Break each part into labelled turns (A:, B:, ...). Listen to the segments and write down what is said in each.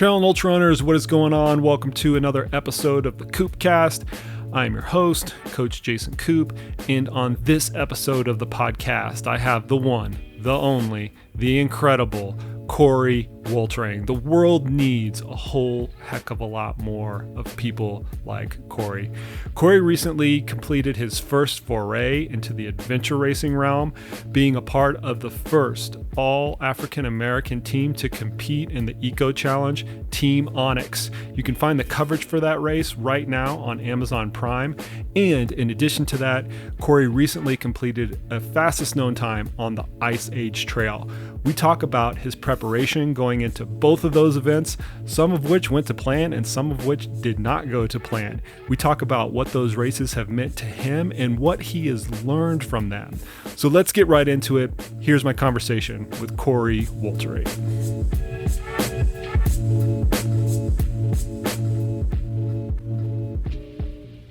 A: Trail and Ultra Runners, what is going on? Welcome to another episode of the Coopcast. I'm your host, Coach Jason Coop, and on this episode of the podcast, I have the one, the only, the incredible Corey Woltering. The world needs a whole heck of a lot more of people like Corey. Corey recently completed his first foray into the adventure racing realm, being a part of the first all African American team to compete in the Eco Challenge, Team Onyx. You can find the coverage for that race right now on Amazon Prime. And in addition to that, Corey recently completed a fastest known time on the Ice Age Trail. We talk about his preparation going into both of those events, some of which went to plan and some of which did not go to plan. We talk about what those races have meant to him and what he has learned from them. So let's get right into it. Here's my conversation with Corey Woltering.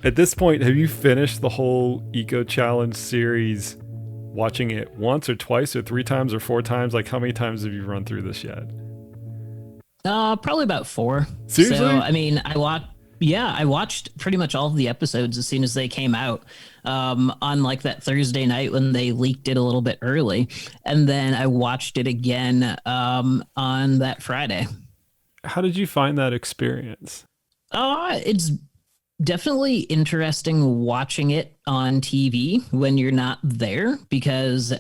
A: At this point, have you finished the whole Eco Challenge series? Watching it once or twice or three times or four times? Like, how many times have you run through this yet?
B: Probably about 4.
A: Seriously?
B: So, I mean, I watched pretty much all of the episodes as soon as they came out, on like that Thursday night when they leaked it a little bit early. And then I watched it again, on that Friday.
A: How did you find that experience?
B: It's definitely interesting watching it on TV when you're not there, because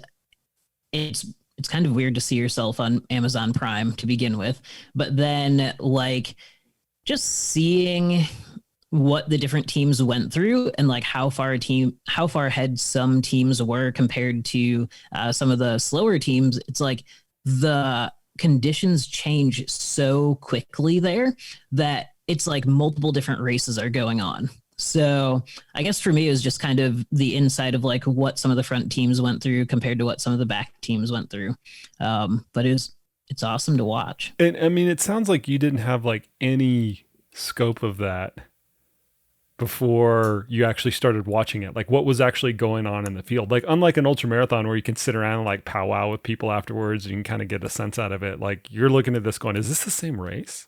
B: it's kind of weird to see yourself on Amazon Prime to begin with, but then like just seeing what the different teams went through and like how far ahead some teams were compared to some of the slower teams. It's like the conditions change so quickly there that it's like multiple different races are going on. So I guess for me, it was just kind of the insight of like what some of the front teams went through compared to what some of the back teams went through. But it's awesome to watch.
A: And I mean, it sounds like you didn't have like any scope of that before you actually started watching it. Like what was actually going on in the field? Like unlike an ultra marathon where you can sit around and like powwow with people afterwards and you can kind of get a sense out of it. Like you're looking at this going, is this the same race?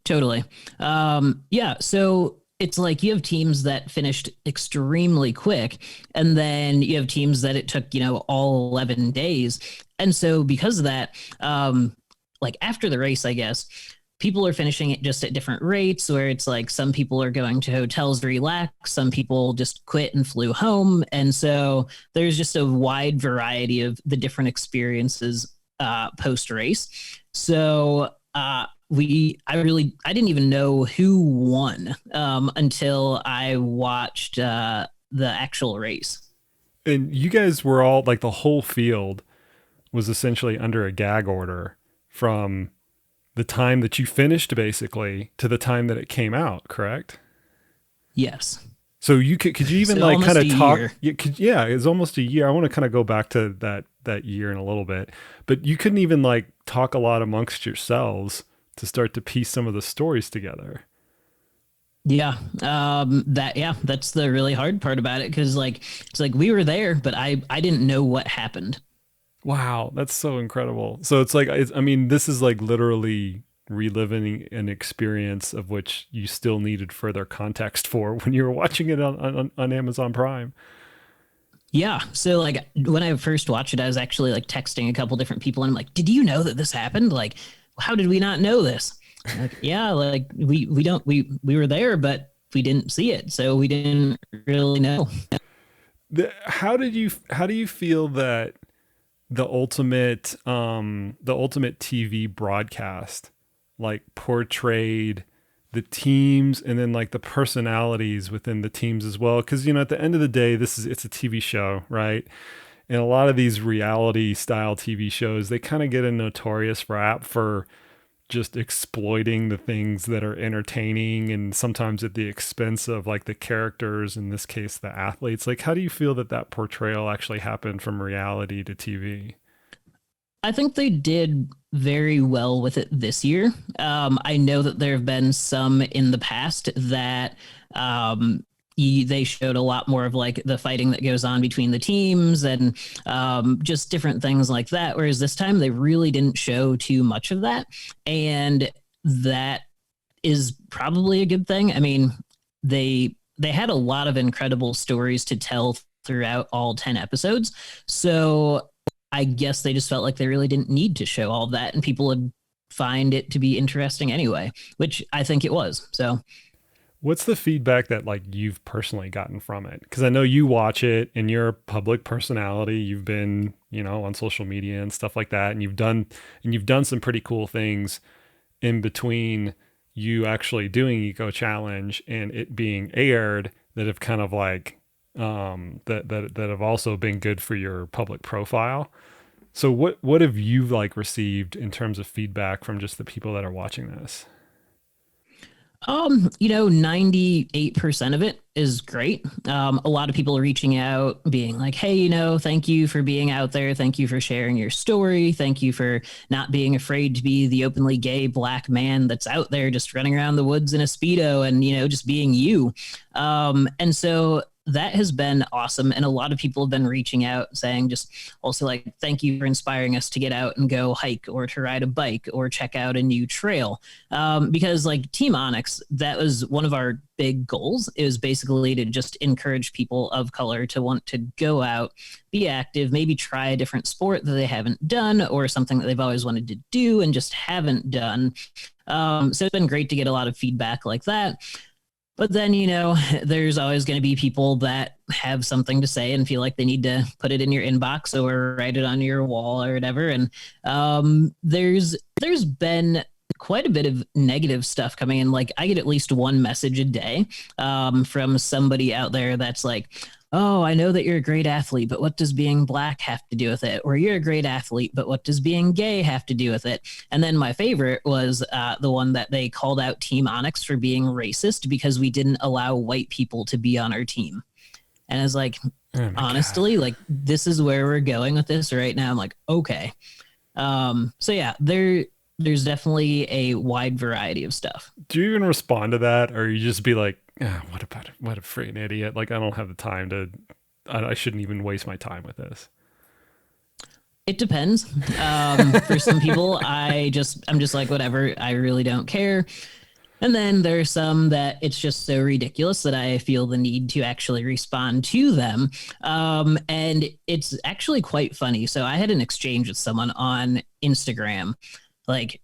B: Totally. Yeah. So it's like you have teams that finished extremely quick, and then you have teams that it took, all 11 days. And so because of that, like after the race, I guess, people are finishing it just at different rates where it's like some people are going to hotels to relax, some people just quit and flew home. And so there's just a wide variety of the different experiences post race. So, I didn't even know who won until I watched the actual race.
A: And you guys were all like the whole field was essentially under a gag order from the time that you finished basically to the time that it came out, correct?
B: Yes.
A: So you could you even
B: so
A: like kind of talk?
B: Yeah,
A: it's almost a year. I want to kind of go back to that year in a little bit, but you couldn't even like talk a lot amongst yourselves to start to piece some of the stories together.
B: Yeah. That's the really hard part about it. Cause like, it's like we were there, but I didn't know what happened.
A: Wow. That's so incredible. So it's like, this is like literally reliving an experience of which you still needed further context for when you were watching it on Amazon Prime.
B: Yeah. So like when I first watched it, I was actually like texting a couple different people and I'm like, did you know that this happened? Like, how did we not know this? Like, yeah, like we were there, but we didn't see it. So we didn't really know.
A: How do you feel that the ultimate TV broadcast like portrayed the teams and then like the personalities within the teams as well? Cause at the end of the day, it's a TV show, right? And a lot of these reality style TV shows, they kind of get a notorious rap for just exploiting the things that are entertaining and sometimes at the expense of like the characters, in this case, the athletes. Like, how do you feel that portrayal actually happened from reality to TV?
B: I think they did very well with it this year. I know that there have been some in the past that they showed a lot more of like the fighting that goes on between the teams and just different things like that. Whereas this time they really didn't show too much of that. And that is probably a good thing. I mean, they had a lot of incredible stories to tell throughout all 10 episodes. So I guess they just felt like they really didn't need to show all of that, and people would find it to be interesting anyway, which I think it was. So
A: What's the feedback that like you've personally gotten from it? Because I know you watch it and you're a public personality. You've been, on social media and stuff like that, and you've done some pretty cool things in between you actually doing Eco Challenge and it being aired that have kind of like that have also been good for your public profile. So what have you like received in terms of feedback from just the people that are watching this?
B: 98% of it is great. A lot of people are reaching out, being like, hey, thank you for being out there. Thank you for sharing your story. Thank you for not being afraid to be the openly gay Black man that's out there just running around the woods in a Speedo and, just being you. And so that has been awesome. And a lot of people have been reaching out saying just also like, thank you for inspiring us to get out and go hike or to ride a bike or check out a new trail. Because like Team Onyx, that was one of our big goals. It was basically to just encourage people of color to want to go out, be active, maybe try a different sport that they haven't done or something that they've always wanted to do and just haven't done. So it's been great to get a lot of feedback like that. But then, there's always going to be people that have something to say and feel like they need to put it in your inbox or write it on your wall or whatever. And there's been quite a bit of negative stuff coming in. Like I get at least one message a day from somebody out there that's like, oh, I know that you're a great athlete, but what does being Black have to do with it? Or you're a great athlete, but what does being gay have to do with it? And then my favorite was the one that they called out Team Onyx for being racist because we didn't allow white people to be on our team. And I was like, honestly, like this is where we're going with this right now. I'm like, okay. So yeah, there's definitely a wide variety of stuff.
A: Do you even respond to that, or you just be like, what a freaking idiot? Like I don't have the time to. I shouldn't even waste my time with this.
B: It depends. For some people, I'm just like whatever. I really don't care. And then there's some that it's just so ridiculous that I feel the need to actually respond to them. And it's actually quite funny. So I had an exchange with someone on Instagram, like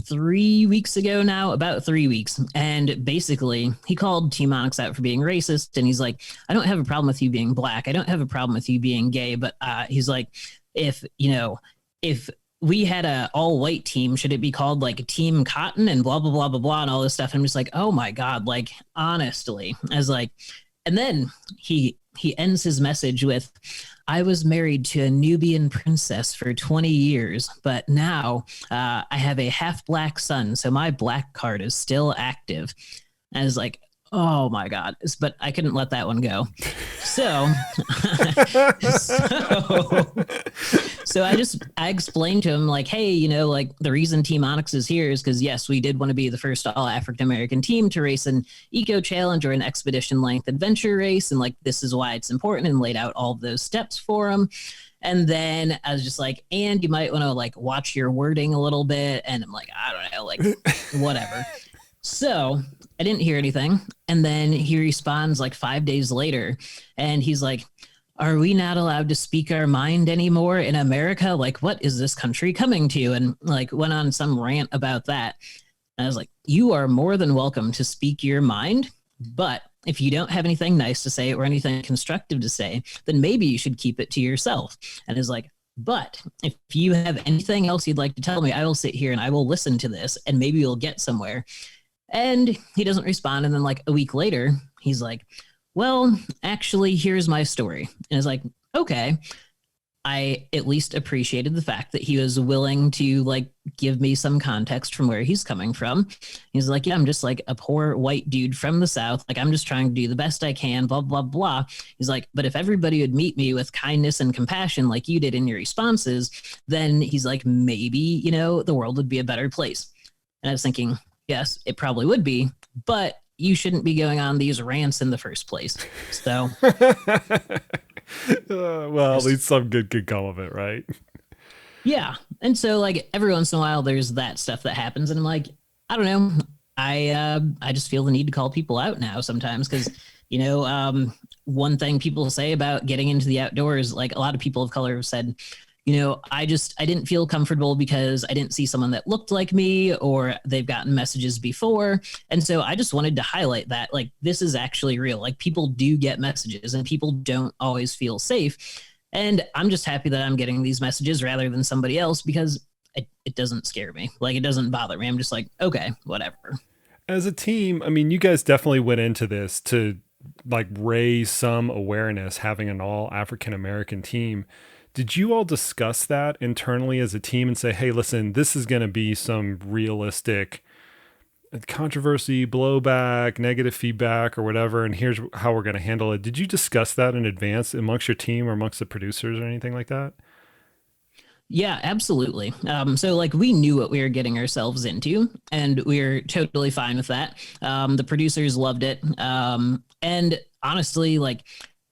B: 3 weeks ago now, about 3 weeks. And basically he called Team Onyx out for being racist. And he's like, I don't have a problem with you being Black. I don't have a problem with you being gay. But he's like, if we had a all white team, should it be called like Team Cotton and blah, blah, blah, blah, blah, and all this stuff. And I'm just like, oh my God, like, honestly, I was like, and then he ends his message with, I was married to a Nubian princess for 20 years, but now I have a half Black son. So my Black card is still active. And I was like, oh my God. But I couldn't let that one go. So, so I explained to him like, hey, like the reason Team Onyx is here is because yes, we did want to be the first all African-American team to race an eco challenge or an expedition length adventure race. And like, this is why it's important, and laid out all of those steps for him. And then I was just like, and you might want to like watch your wording a little bit. And I'm like, I don't know, like whatever. So I didn't hear anything. And then he responds like 5 days later and he's like, are we not allowed to speak our mind anymore in America? Like, what is this country coming to? And like went on some rant about that. And I was like, you are more than welcome to speak your mind. But if you don't have anything nice to say or anything constructive to say, then maybe you should keep it to yourself. And it's like, but if you have anything else you'd like to tell me, I will sit here and I will listen to this and maybe you'll get somewhere. And he doesn't respond. And then like a week later, he's like, well, actually, here's my story. And it's like, okay, I at least appreciated the fact that he was willing to like give me some context from where he's coming from. He's like, yeah, I'm just like a poor white dude from the South. Like, I'm just trying to do the best I can, blah, blah, blah. He's like, but if everybody would meet me with kindness and compassion like you did in your responses, then he's like, maybe, the world would be a better place. And I was thinking, yes, it probably would be, but you shouldn't be going on these rants in the first place. So,
A: well, at least some good could come of it, right?
B: Yeah. And so, like, every once in a while, there's that stuff that happens. And I'm like, I don't know. I just feel the need to call people out now sometimes because one thing people say about getting into the outdoors, like a lot of people of color have said, I didn't feel comfortable because I didn't see someone that looked like me, or they've gotten messages before. And so I just wanted to highlight that, like, this is actually real. Like, people do get messages and people don't always feel safe. And I'm just happy that I'm getting these messages rather than somebody else, because it doesn't scare me. Like, it doesn't bother me. I'm just like, okay, whatever.
A: As a team, I mean, you guys definitely went into this to like raise some awareness, having an all African American team. Did you all discuss that internally as a team and say, hey, listen, this is going to be some realistic controversy, blowback, negative feedback, or whatever, and here's how we're going to handle it? Did you discuss that in advance amongst your team or amongst the producers or anything like that?
B: Yeah, absolutely. So like we knew what we were getting ourselves into, and we are totally fine with that. The producers loved it. And honestly, like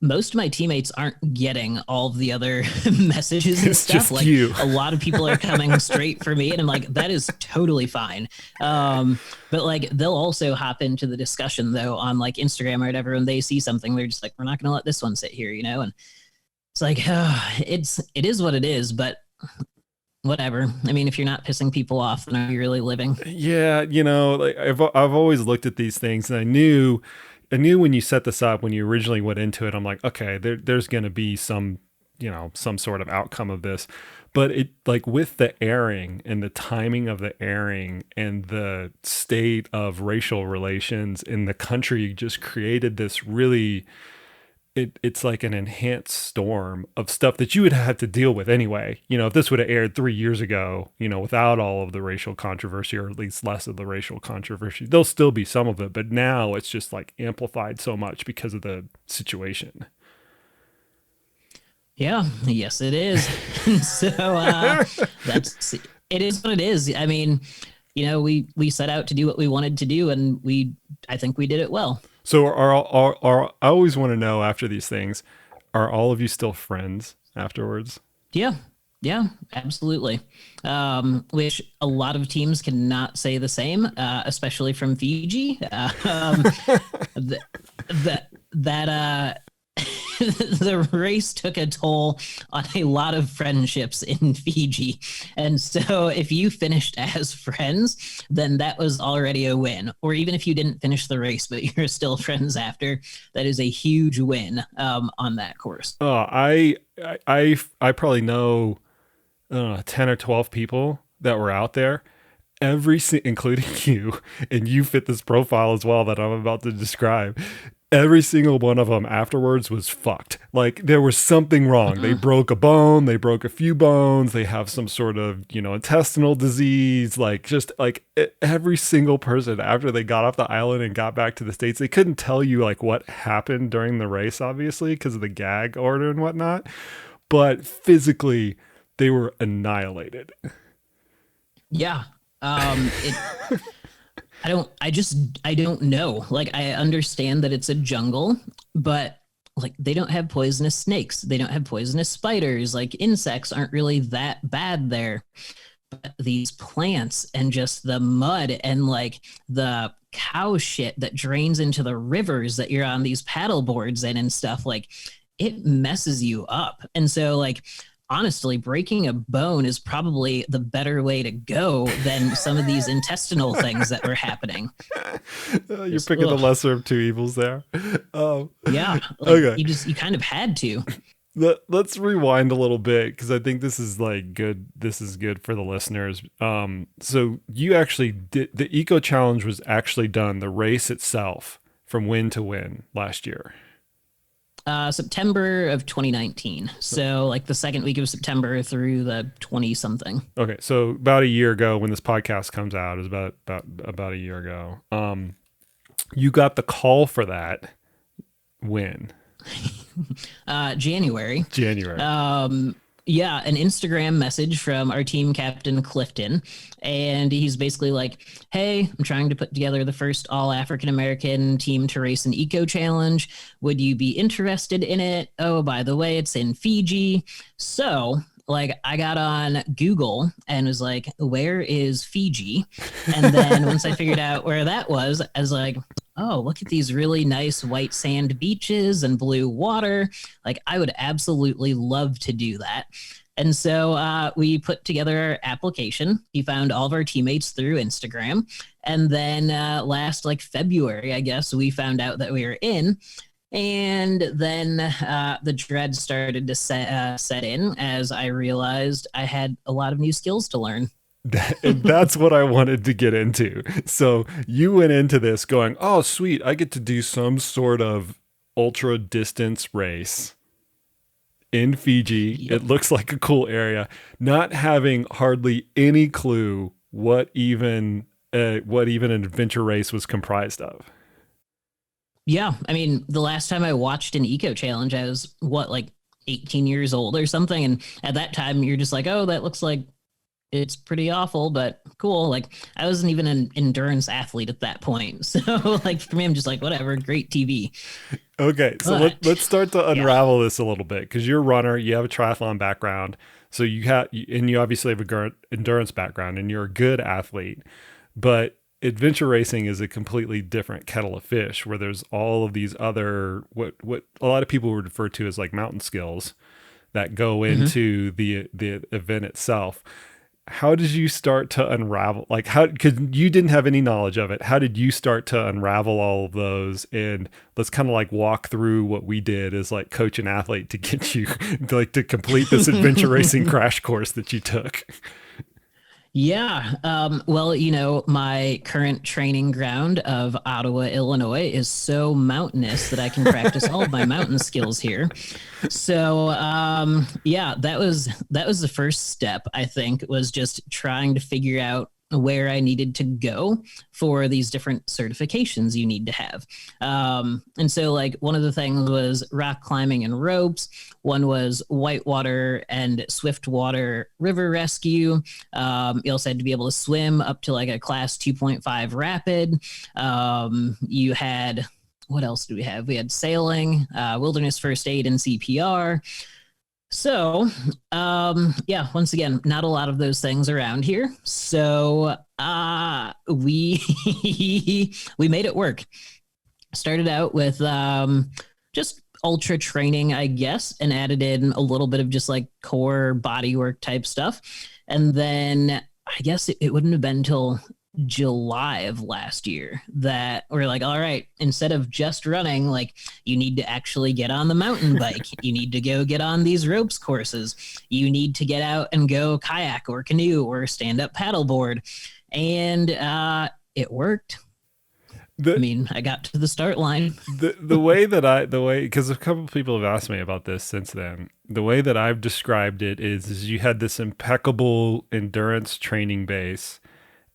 B: most of my teammates aren't getting all of the other messages and
A: It's
B: stuff.
A: just
B: Like
A: you.
B: a lot of people are coming straight for me, and I'm like, that is totally fine. But like they'll also hop into the discussion though on like Instagram or whatever, and they see something, they're just like, we're not going to let this one sit here, And it's like, it is what it is, but whatever. I mean, if you're not pissing people off, then are you really living?
A: Yeah, like I've always looked at these things, and I knew when you set this up, when you originally went into it, I'm like, okay, there's going to be some sort of outcome of this. But it, like, with the airing and the timing of the airing and the state of racial relations in the country, just created this really, it's like an enhanced storm of stuff that you would have to deal with anyway. If this would have aired 3 years ago, without all of the racial controversy, or at least less of the racial controversy, there'll still be some of it, but now it's just like amplified so much because of the situation.
B: Yeah, yes, it is. So it is what it is. I mean, we set out to do what we wanted to do, and I think we did it well.
A: So are I always want to know, after these things, are all of you still friends afterwards?
B: Yeah. Yeah, absolutely. Which a lot of teams cannot say the same, especially from Fiji. The race took a toll on a lot of friendships in Fiji. And so if you finished as friends, then that was already a win. Or even if you didn't finish the race, but you're still friends after, that is a huge win on that course.
A: Oh, I probably know 10 or 12 people that were out there, including you, and you fit this profile as well that I'm about to describe. Every single one of them afterwards was fucked. Like, there was something wrong. They broke a bone, they broke a few bones, they have some sort of, intestinal disease. Like, just like every single person, after they got off the island and got back to the States, they couldn't tell you like what happened during the race, obviously, because of the gag order and whatnot. But physically, they were annihilated.
B: Yeah. I don't know. Like, I understand that it's a jungle, but like they don't have poisonous snakes. They don't have poisonous spiders. Like, insects aren't really that bad there. But these plants and just the mud and like the cow shit that drains into the rivers that you're on these paddle boards in and stuff, like it messes you up. And so like, honestly, breaking a bone is probably the better way to go than some of these intestinal things that were happening.
A: You're picking the lesser of two evils there.
B: Yeah. Like,
A: okay.
B: You kind of had to.
A: Let's rewind a little bit, because I think this is like good. This is good for the listeners. So you actually did, the Eco Challenge was actually done, the race itself, from win to win last year.
B: September of 2019. So like the second week of September through the 20 something.
A: Okay. So about a year ago, when this podcast comes out, is about a year ago. You got the call for that when?
B: January. Yeah, an Instagram message from our team captain, Clifton. And he's basically like, hey, I'm trying to put together the first all African-American team to race an eco challenge. Would you be interested in it? Oh, by the way, it's in Fiji. So like I got on Google and was like, where is Fiji? And then once I figured out where that was, I was like, oh, look at these really nice white sand beaches and blue water. Like I would absolutely love to do that. And so we put together our application. We found all of our teammates through Instagram. And then last like February, I guess, we found out that we were in. And then the dread started to set in as I realized I had a lot of new skills to learn.
A: And that's what I wanted to get into. So you went into this going, oh, sweet, I get to do some sort of ultra distance race in Fiji.
B: Yep.
A: It looks like a cool area, not having hardly any clue what even an adventure race was comprised of.
B: Yeah, I mean, the last time I watched an eco challenge, I was what, like 18 years old or something, and at that time, you're just like, oh, that looks like it's pretty awful, but cool. Like, I wasn't even an endurance athlete at that point, so like for me, I'm just like, whatever, great TV.
A: Okay, so let's start to unravel this a little bit because you're a runner, you have a triathlon background, so you obviously have a endurance background, and you're a good athlete, but adventure racing is a completely different kettle of fish where there's all of these other what a lot of people would refer to as like mountain skills that go into the event itself. How did you start to unravel, like how, because you didn't have any knowledge of it, how did you start to unravel all of those? And let's kind of like walk through what we did as like coach and athlete to get you like to complete this adventure racing crash course that you took.
B: Yeah. Well, you know, my current training ground of Ottawa, Illinois is so mountainous that I can practice all of my mountain skills here. So, yeah, that was the first step, I think, was just trying to figure out where I needed to go for these different certifications you need to have. And so like one of the things was rock climbing and ropes. One was whitewater and swiftwater river rescue. You also had to be able to swim up to like a class 2.5 rapid. You had, what else do we have? We had sailing, wilderness first aid, and CPR. So, yeah, once again, not a lot of those things around here. So, we we made it work. Started out with just ultra training, I guess, and added in a little bit of just like core body work type stuff. And then I guess it wouldn't have been until July of last year that we're like, all right, instead of just running, like you need to actually get on the mountain bike. You need to go get on these ropes courses. You need to get out and go kayak or canoe or stand up paddleboard. And it worked. I mean, I got to the start line.
A: The way because a couple of people have asked me about this since then. The way that I've described it is you had this impeccable endurance training base,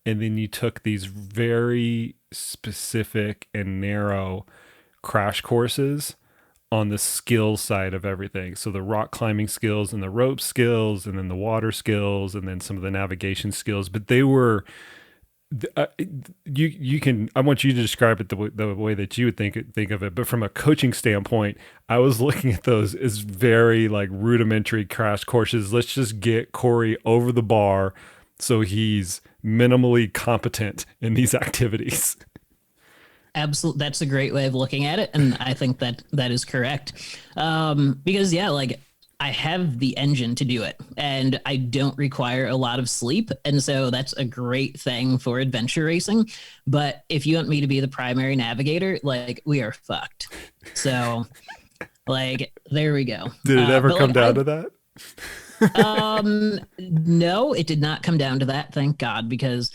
A: and then you took these very specific and narrow crash courses on the skill side of everything. So the rock climbing skills and the rope skills, and then the water skills, and then some of the navigation skills. But they were, you can, I want you to describe it the way that you would think of it. But from a coaching standpoint, I was looking at those as very like rudimentary crash courses. Let's just get Corey over the bar so he's minimally competent in these activities.
B: Absolutely, that's a great way of looking at it, and I think that is correct. Because yeah, like I have the engine to do it, and I don't require a lot of sleep, and so that's a great thing for adventure racing. But if you want me to be the primary navigator, like we are fucked. So, like there we go.
A: Did it ever come down to that?
B: No, it did not come down to that, thank God, because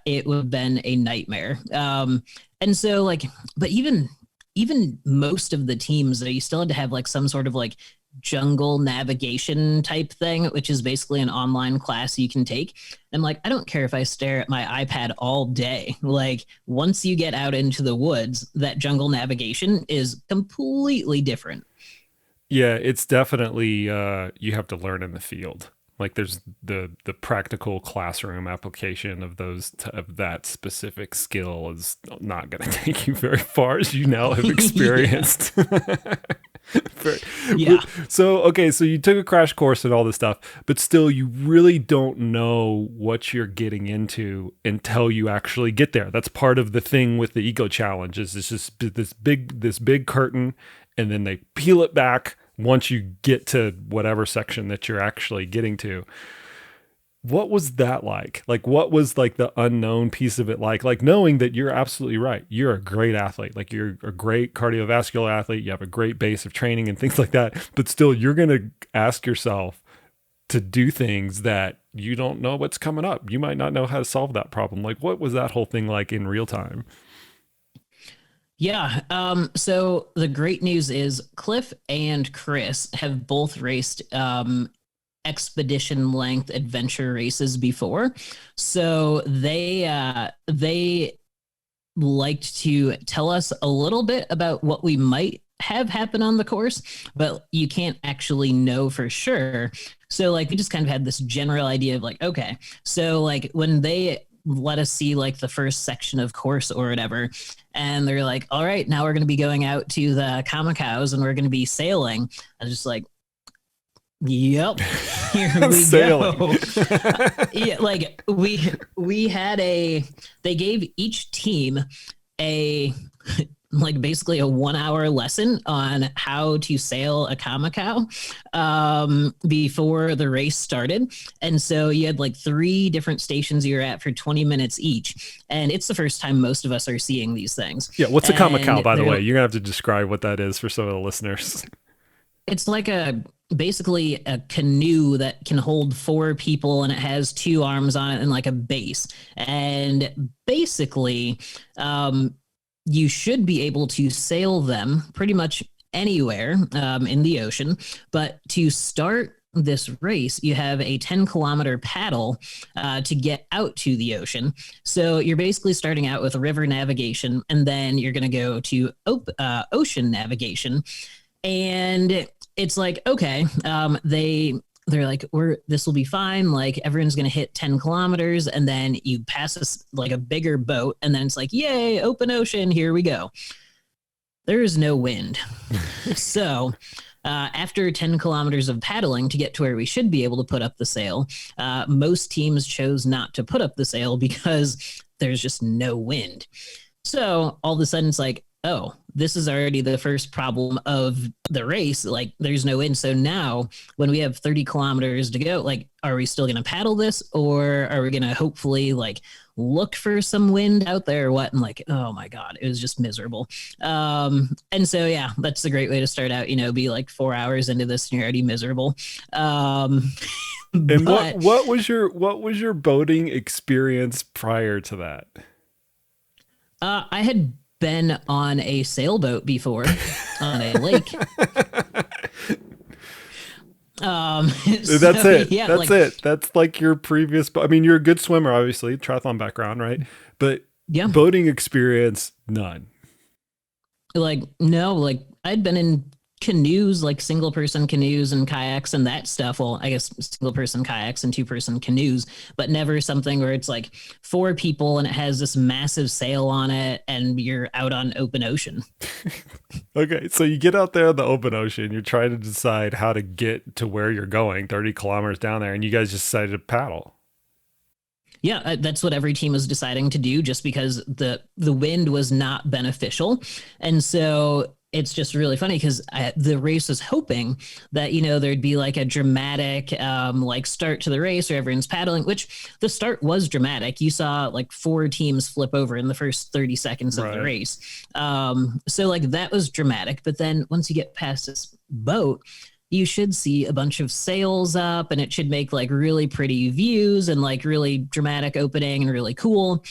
B: it would have been a nightmare. And so like, but even most of the teams, you still had to have like some sort of like jungle navigation type thing, which is basically an online class you can take. I'm like, I don't care if I stare at my iPad all day. Like once you get out into the woods, that jungle navigation is completely different.
A: Yeah, it's definitely you have to learn in the field. Like there's the practical classroom application of of that specific skill is not going to take you very far, as you now have experienced.
B: Yeah.
A: So, okay, so you took a crash course and all this stuff, but still you really don't know what you're getting into until you actually get there. That's part of the thing with the eco challenge is it's just this big curtain, and then they peel it back once you get to whatever section that you're actually getting to. What was that like? Like, what was like the unknown piece of it like knowing that you're absolutely right. You're a great athlete. Like, you're a great cardiovascular athlete. You have a great base of training and things like that. But still, you're going to ask yourself to do things that you don't know what's coming up. You might not know how to solve that problem. Like, what was that whole thing like in real time?
B: Yeah. So the great news is Cliff and Chris have both raced expedition length adventure races before. So they liked to tell us a little bit about what we might have happen on the course, but you can't actually know for sure. So like we just kind of had this general idea of like, okay, so like when they let us see like the first section of course or whatever, and they're like, all right, now we're going to be going out to the Kamikaze and we're going to be sailing. I was just like, yep, here we
A: Sailing.
B: go. Yeah, like we had they gave each team a like basically a 1 hour lesson on how to sail a Kamikaze before the race started. And so you had like 3 different stations you were at for 20 minutes each. And it's the first time most of us are seeing these things.
A: Yeah. What's a Kamikaze, by the
B: they're-
A: way? You're going to have to describe what that is for some of the listeners.
B: It's like basically a canoe that can hold 4 people, and it has 2 arms on it and like a base. And basically, you should be able to sail them pretty much anywhere in the ocean. But to start this race, you have a 10-kilometer paddle to get out to the ocean. So you're basically starting out with river navigation, and then you're going to go to ocean navigation. And it's like, okay, they're like, this will be fine. Like everyone's going to hit 10 kilometers, and then you pass us like a bigger boat, and then it's like, yay, open ocean, here we go. There is no wind. So after 10 kilometers of paddling to get to where we should be able to put up the sail, most teams chose not to put up the sail because there's just no wind. So all of a sudden it's like, oh, this is already the first problem of the race. Like there's no wind. So now when we have 30 kilometers to go, like, are we still going to paddle this, or are we going to hopefully like look for some wind out there or what? And like, oh my God, it was just miserable. And so, yeah, that's a great way to start out, be like 4 hours into this and you're already miserable.
A: And what was your boating experience prior to that?
B: I had been on a sailboat before on a lake.
A: That's it. Yeah, that's it. That's like your previous. I mean, you're a good swimmer, obviously, triathlon background, right? But
B: yeah,
A: boating experience, none.
B: Like no, like I'd been in canoes, like single person canoes and kayaks and that stuff. Well, I guess single person kayaks and 2-person canoes, but never something where it's like 4 people and it has this massive sail on it and you're out on open ocean.
A: Okay, so you get out there in the open ocean, you're trying to decide how to get to where you're going, 30 kilometers down there, and you guys just decided to paddle.
B: Yeah, that's what every team was deciding to do, just because the wind was not beneficial. And so it's just really funny because the race was hoping that, there'd be like a dramatic like start to the race where everyone's paddling, which the start was dramatic. You saw like 4 teams flip over in the first 30 seconds of the race. So like that was dramatic. But then once you get past this boat, you should see a bunch of sails up, and it should make like really pretty views and like really dramatic opening and really cool.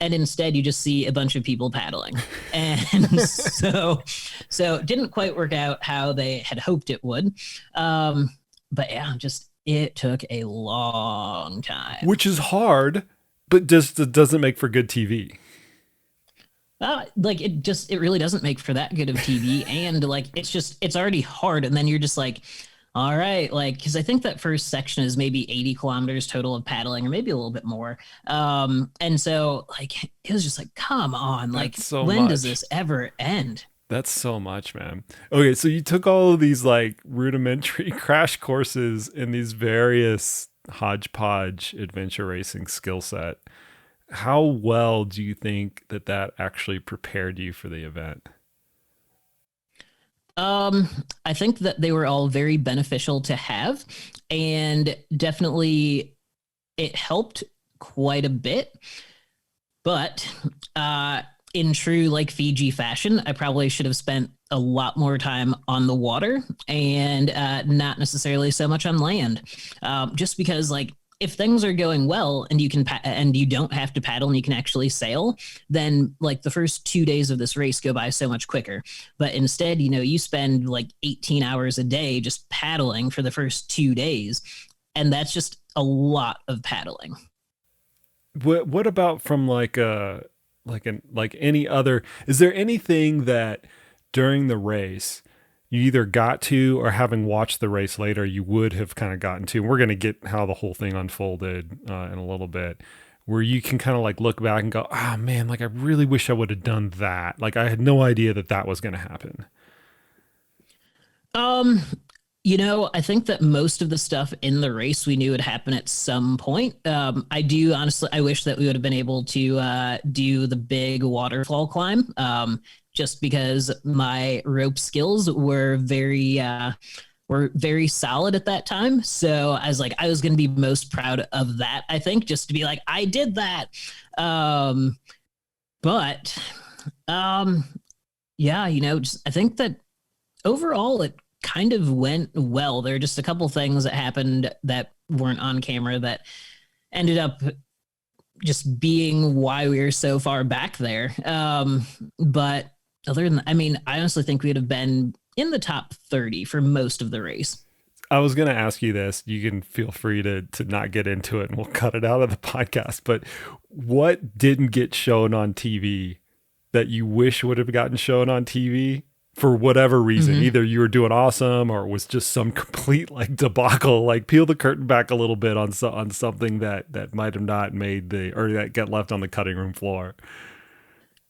B: And instead you just see a bunch of people paddling. And so it didn't quite work out how they had hoped it would. But yeah, it took a long time.
A: Which is hard, but just it doesn't make for good TV.
B: Like it really doesn't make for that good of TV. And like, it's already hard. And then you're just like, all right, like, because I think that first section is maybe 80 kilometers total of paddling, or maybe a little bit more. And so, like, it was just like, come on, like,
A: so
B: when
A: much.
B: does this ever end?
A: That's so much, man. Okay, so you took all of these like rudimentary crash courses in these various hodgepodge adventure racing skill set. How well do you think that that actually prepared you for the event?
B: Um, I think that they were all very beneficial to have, and definitely it helped quite a bit. But in true like Fiji fashion, I probably should have spent a lot more time on the water and not necessarily so much on land. Just because like if things are going well and you can and you don't have to paddle and you can actually sail, then like the first 2 days of this race go by so much quicker. But instead, you know, you spend like 18 hours a day just paddling for the first 2 days, and that's just a lot of paddling.
A: What about from like any other, is there anything that during the race you either got to, or having watched the race later you would have kind of gotten to? And we're going to get how the whole thing unfolded in a little bit, where you can kind of like look back and go, oh man, like I really wish I would have done that. Like I had no idea that that was going to happen.
B: Um, you know, I think that most of the stuff in the race we knew would happen at some point. I do honestly, I wish that we would have been able to do the big waterfall climb, just because my rope skills were very solid at that time. So I was like, I was going to be most proud of that. I think just to be like, I did that. Um, but um, yeah, you know, just, I think that overall it kind of went well. There are just a couple things that happened that weren't on camera that ended up just being why we were so far back there. But other than that, I mean, I honestly think we'd have been in the top 30 for most of the race.
A: I was going to ask you this. You can feel free to not get into it and we'll cut it out of the podcast. But what didn't get shown on TV that you wish would have gotten shown on TV for whatever reason?
B: Mm-hmm.
A: Either you were doing awesome or it was just some complete like debacle. Like peel the curtain back a little bit on on something that might have not made the, or that got left on the cutting room floor.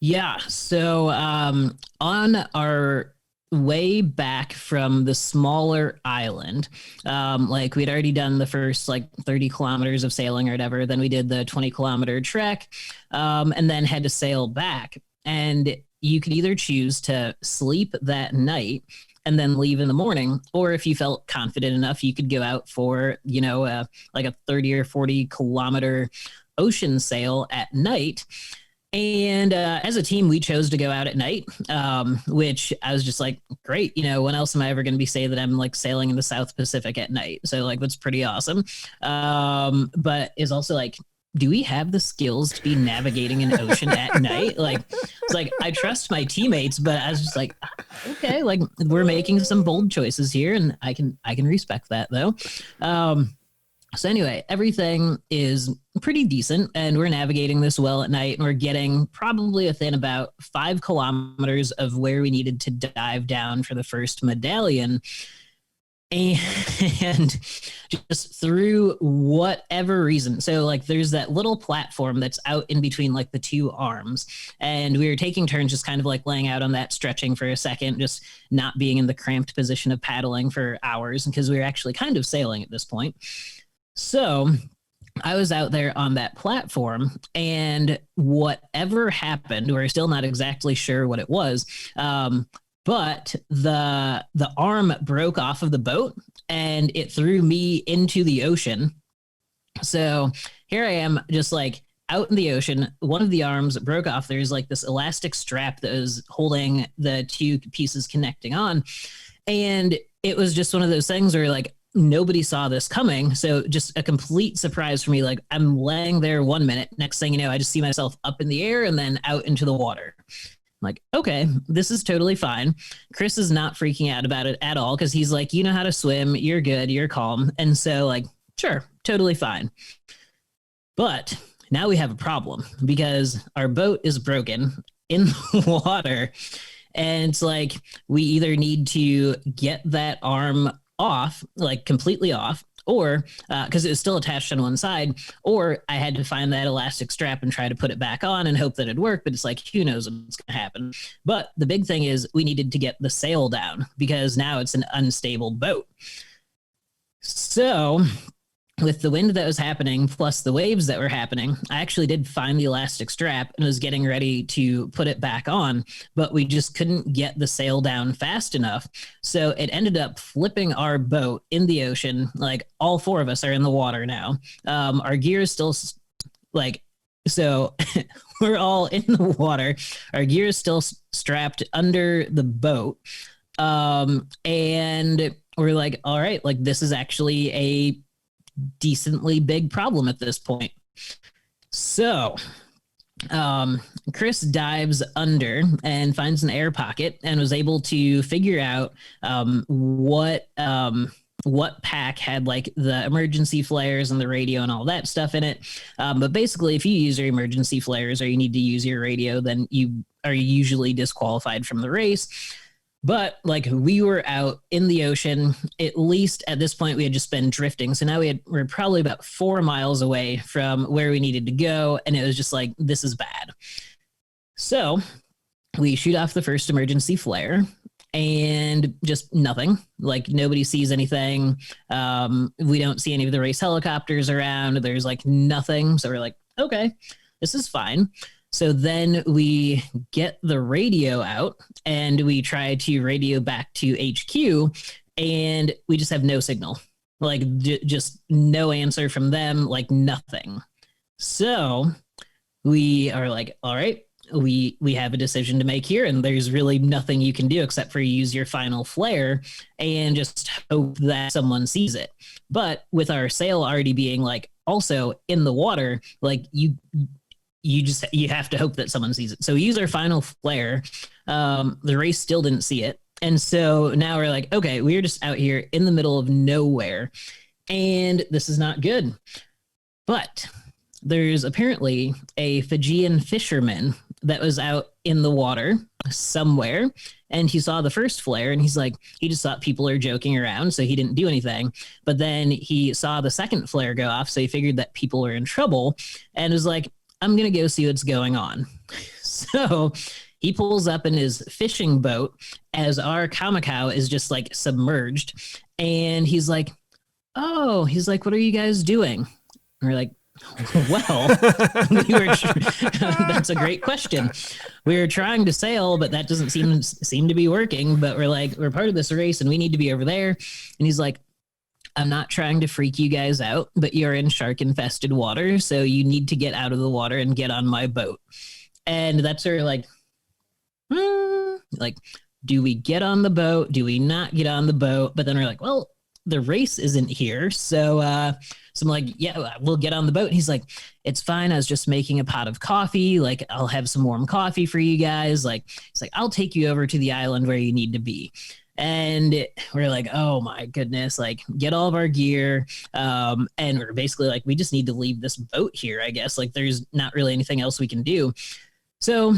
B: Yeah. So on our way back from the smaller island, like we'd already done the first like 30 kilometers of sailing or whatever. Then we did the 20-kilometer trek, and then had to sail back. And you could either choose to sleep that night and then leave in the morning, or if you felt confident enough, you could go out for, you know, like a 30 or 40-kilometer ocean sail at night. And as a team, we chose to go out at night, which I was just like, great. You know, when else am I ever going to be say that I'm like sailing in the South Pacific at night? So like, that's pretty awesome. But is also like, do we have the skills to be navigating an ocean at night? Like, it's like, I trust my teammates, but I was just like, okay, like we're making some bold choices here, and I can respect that though. So anyway, everything is pretty decent, and we're navigating this well at night, and we're getting probably within about 5 kilometers of where we needed to dive down for the first medallion. And just through whatever reason, so like there's that little platform that's out in between like the two arms, and we were taking turns just kind of like laying out on that, stretching for a second, just not being in the cramped position of paddling for hours, because we were actually kind of sailing at this point. So I was out there on that platform, and whatever happened, we're still not exactly sure what it was. But the arm broke off of the boat, and it threw me into the ocean. So here I am, just like out in the ocean. One of the arms broke off. There's like this elastic strap that was holding the two pieces connecting on. And it was just one of those things where like nobody saw this coming. So just a complete surprise for me. Like I'm laying there 1 minute. Next thing you know, I just see myself up in the air and then out into the water. I'm like, okay, this is totally fine. Chris is not freaking out about it at all, because he's like, you know how to swim. You're good. You're calm. And so like, sure, totally fine. But now we have a problem, because our boat is broken in the water. And it's like, we either need to get that arm off, like completely off, or because it was still attached on one side, or I had to find that elastic strap and try to put it back on and hope that it'd work. But it's like, who knows what's going to happen. But the big thing is we needed to get the sail down because now it's an unstable boat. So with the wind that was happening, plus the waves that were happening, I actually did find the elastic strap and was getting ready to put it back on, but we just couldn't get the sail down fast enough. So it ended up flipping our boat in the ocean. Like all four of us are in the water now. Our gear is still like, so we're all in the water. Our gear is still strapped under the boat. And we're like, all right, like this is actually a decently big problem at this point. So Chris dives under and finds an air pocket and was able to figure out what pack had like the emergency flares and the radio and all that stuff in it. But basically, if you use your emergency flares or you need to use your radio, then you are usually disqualified from the race. But like we were out in the ocean, at least at this point we had just been drifting. So now we're probably about 4 miles away from where we needed to go. And it was just like, this is bad. So we shoot off the first emergency flare and just nothing. Like nobody sees anything. We don't see any of the race helicopters around. There's like nothing. So we're like, okay, this is fine. So then we get the radio out and we try to radio back to HQ and we just have no signal, like just no answer from them, like nothing. So we are like, all right, we have a decision to make here and there's really nothing you can do except for use your final flare and just hope that someone sees it. But with our sail already being like also in the water, like you have to hope that someone sees it. So we use our final flare. The race still didn't see it. And so now we're like, okay, we're just out here in the middle of nowhere and this is not good. But there's apparently a Fijian fisherman that was out in the water somewhere and he saw the first flare and he's like, he just thought people are joking around. So he didn't do anything, but then he saw the second flare go off. So he figured that people were in trouble and was like, I'm going to go see what's going on. So he pulls up in his fishing boat as our Kamikaze is just like submerged. And he's like, oh, he's like, what are you guys doing? And we're like, well, that's a great question. We were trying to sail, but that doesn't seem to be working. But we're like, we're part of this race and we need to be over there. And he's like, I'm not trying to freak you guys out, but you're in shark infested water. So you need to get out of the water and get on my boat. And that's where like, like, do we get on the boat? Do we not get on the boat? But then we're like, well, the race isn't here. So I'm like, yeah, we'll get on the boat. And he's like, it's fine. I was just making a pot of coffee. Like, I'll have some warm coffee for you guys. Like, he's like, I'll take you over to the island where you need to be. And we're like, oh my goodness, like get all of our gear. And we're basically like, we just need to leave this boat here, I guess. Like there's not really anything else we can do. So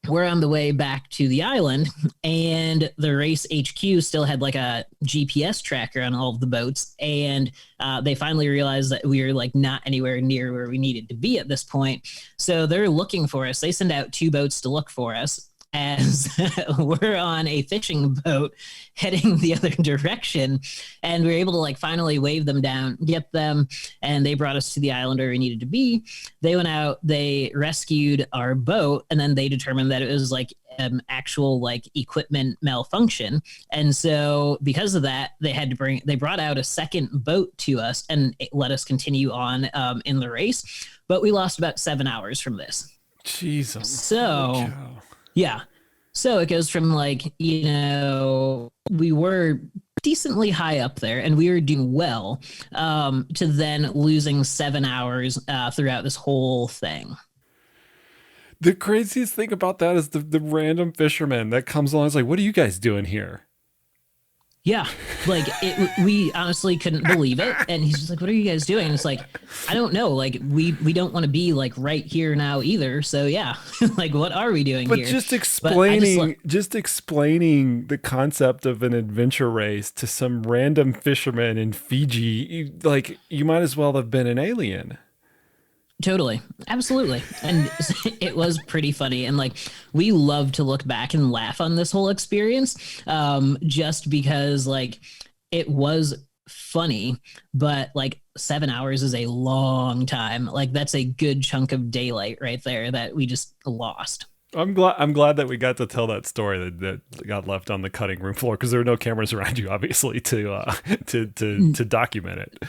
B: we're on the way back to the island and the race HQ still had like a GPS tracker on all of the boats. And they finally realized that we were like not anywhere near where we needed to be at this point. So they're looking for us. They send out 2 boats to look for us. As we're on a fishing boat heading the other direction and we were able to like finally wave them down, get them, and they brought us to the island where we needed to be. They went out, they rescued our boat, and then they determined that it was like actual like equipment malfunction. And so because of that, they brought out a second boat to us and it let us continue on in the race. But we lost about 7 hours from this.
A: Jesus.
B: So yeah. So it goes from like, you know, we were decently high up there and we were doing well to then losing 7 hours throughout this whole thing.
A: The craziest thing about that is the random fisherman that comes along. Is like, what are you guys doing here?
B: Yeah, like we honestly couldn't believe it, and he's just like, "What are you guys doing?" And it's like, I don't know. Like we don't want to be like right here now either. So yeah, like what are we doing
A: But
B: here? But I just
A: just explaining the concept of an adventure race to some random fisherman in Fiji, like you might as well have been an alien.
B: totally, absolutely, and it was pretty funny, and like we love to look back and laugh on this whole experience, just because like it was funny, but like 7 hours is a long time. Like that's a good chunk of daylight right there that we just lost.
A: I'm glad that we got to tell that story that got left on the cutting room floor because there were no cameras around you, obviously, to to document it.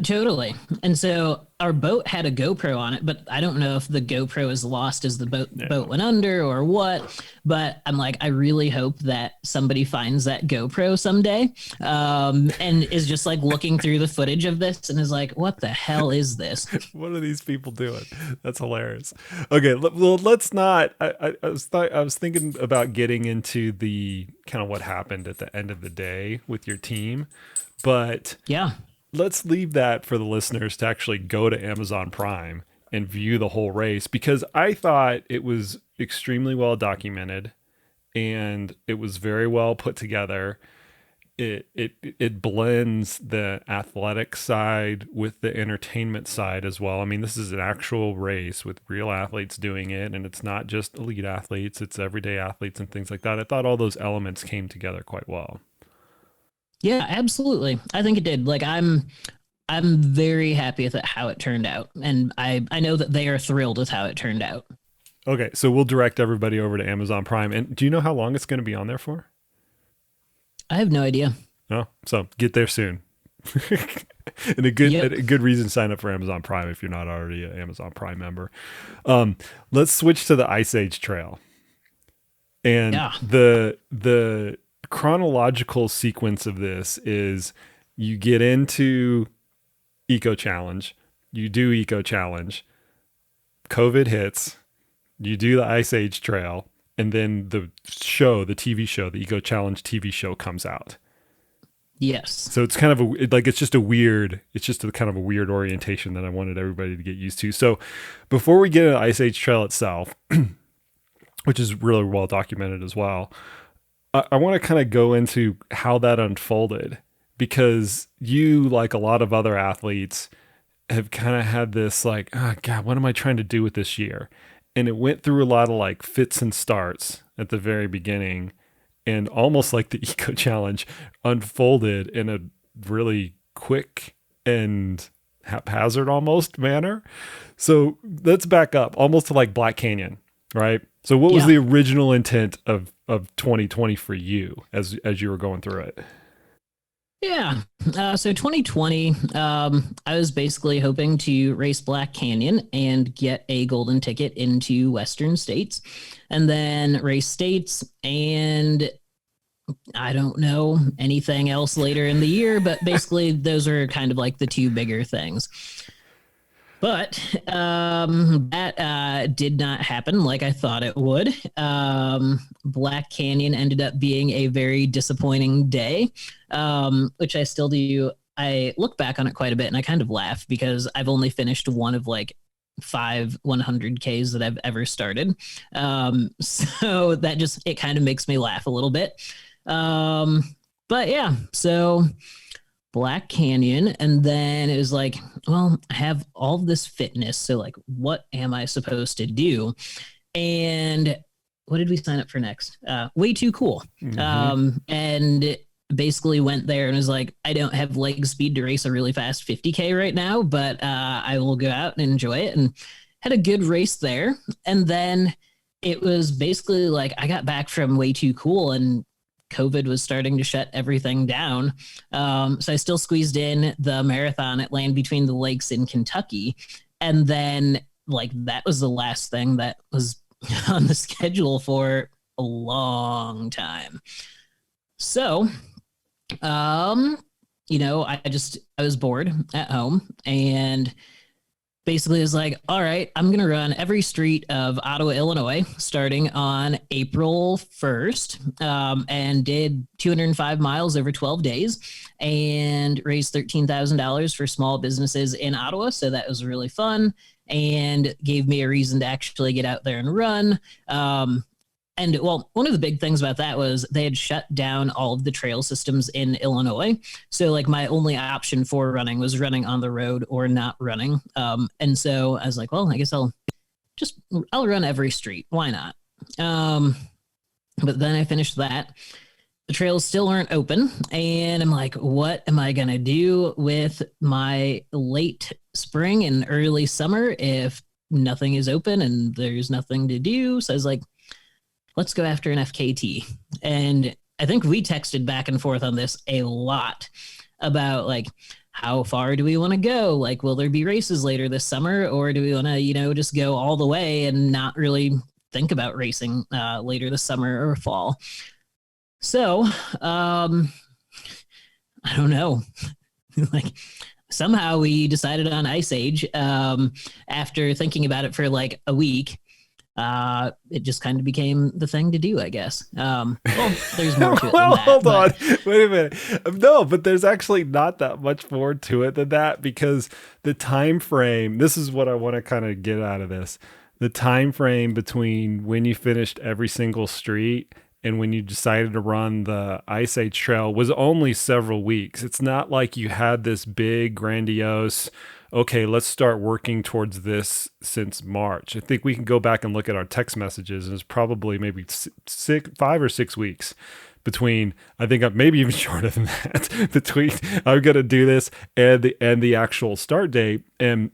B: Totally. And so our boat had a GoPro on it, but I don't know if the GoPro is lost as the
A: Yeah.
B: boat went under or what. But I'm like, I really hope that somebody finds that GoPro someday, and is just like looking through the footage of this and is like, what the hell is this?
A: What are these people doing? That's hilarious. Okay, well, let's not. I was thinking about getting into the kind of what happened at the end of the day with your team, but
B: Yeah.
A: let's leave that for the listeners to actually go to Amazon Prime and view the whole race because I thought it was extremely well documented and it was very well put together. It blends the athletic side with the entertainment side as well. I mean, this is an actual race with real athletes doing it, and it's not just elite athletes, it's everyday athletes and things like that. I thought all those elements came together quite well.
B: Yeah, absolutely. I think it did. Like I'm very happy with it, how it turned out. And I know that they are thrilled with how it turned out.
A: Okay, so we'll direct everybody over to Amazon Prime. And do you know how long it's going to be on there for?
B: I have no idea.
A: No, so get there soon. And
B: Yep.
A: a good reason to sign up for Amazon Prime if you're not already an Amazon Prime member. Let's switch to the Ice Age Trail and
B: Yeah.
A: the chronological sequence of this is you get into Eco Challenge, you do Eco Challenge, COVID hits, you do the Ice Age Trail, and then the TV show, the Eco Challenge TV show comes out.
B: Yes.
A: So it's kind of it's just a kind of a weird orientation that I wanted everybody to get used to. So before we get into Ice Age Trail itself, which is really well documented as well, I want to kind of go into how that unfolded because you, like a lot of other athletes, have kind of had this like, oh God, what am I trying to do with this year? And it went through a lot of like fits and starts at the very beginning and almost like the Eco Challenge unfolded in a really quick and haphazard almost manner. So let's back up almost to like Black Canyon, right? So what was
B: Yeah.
A: the original intent of 2020 for you as you were going through it?
B: Yeah. So 2020, I was basically hoping to race Black Canyon and get a golden ticket into Western states and then race states. And I don't know anything else later in the year, but basically those are kind of like the two bigger things. But that did not happen like I thought it would. Black Canyon ended up being a very disappointing day, which I still do. I look back on it quite a bit and I kind of laugh because I've only finished one of like 5 100Ks that I've ever started. So that just, it kind of makes me laugh a little bit. But yeah, so Black Canyon. And then it was like, well, I have all of this fitness. So, like, what am I supposed to do? And what did we sign up for next? Way Too Cool.
A: Mm-hmm.
B: And basically went there and was like, I don't have leg speed to race a really fast 50K right now, but I will go out and enjoy it. And had a good race there. And then it was basically like I got back from Way Too Cool and COVID was starting to shut everything down. So I still squeezed in the marathon at Land Between the Lakes in Kentucky. And then, like, that was the last thing that was on the schedule for a long time. So, um, I was bored at home and basically was like, all right, I'm going to run every street of Ottawa, Illinois, starting on April 1st, and did 205 miles over 12 days and raised $13,000 for small businesses in Ottawa. So that was really fun and gave me a reason to actually get out there and run. And well, one of the big things about that was they had shut down all of the trail systems in Illinois. So like my only option for running was running on the road or not running. And so I was like, well, I guess I'll run every street. Why not? But then I finished that. The trails still aren't open. And I'm like, what am I going to do with my late spring and early summer if nothing is open and there's nothing to do? So I was like, let's go after an FKT. And I think we texted back and forth on this a lot about like, how far do we want to go? Like, will there be races later this summer, or do we want to, just go all the way and not really think about racing later this summer or fall? So, I don't know. Like, somehow we decided on Ice Age after thinking about it for like a week. It just kind of became the thing to do, I guess. Well, there's more to it than that.
A: Hold on. Wait a minute. No, but there's actually not that much more to it than that, because the time frame, this is what I want to kind of get out of this. The time frame between when you finished every single street and when you decided to run the Ice Age Trail was only several weeks. It's not like you had this big, grandiose, okay, let's start working towards this since March. I think we can go back and look at our text messages, and it's probably maybe 5 or 6 weeks between, I think maybe even shorter than that, between I'm going to do this and the actual start date. And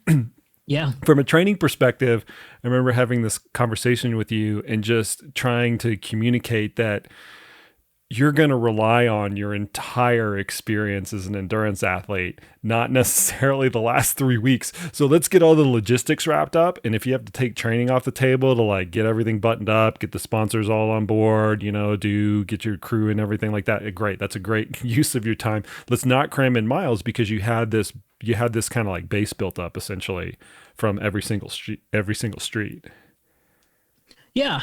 B: yeah,
A: from a training perspective, I remember having this conversation with you and just trying to communicate that you're going to rely on your entire experience as an endurance athlete, not necessarily the last 3 weeks. So let's get all the logistics wrapped up. And if you have to take training off the table to like get everything buttoned up, get the sponsors all on board, get your crew and everything like that, great. That's a great use of your time. Let's not cram in miles, because you had this kind of like base built up essentially from every single street.
B: Yeah,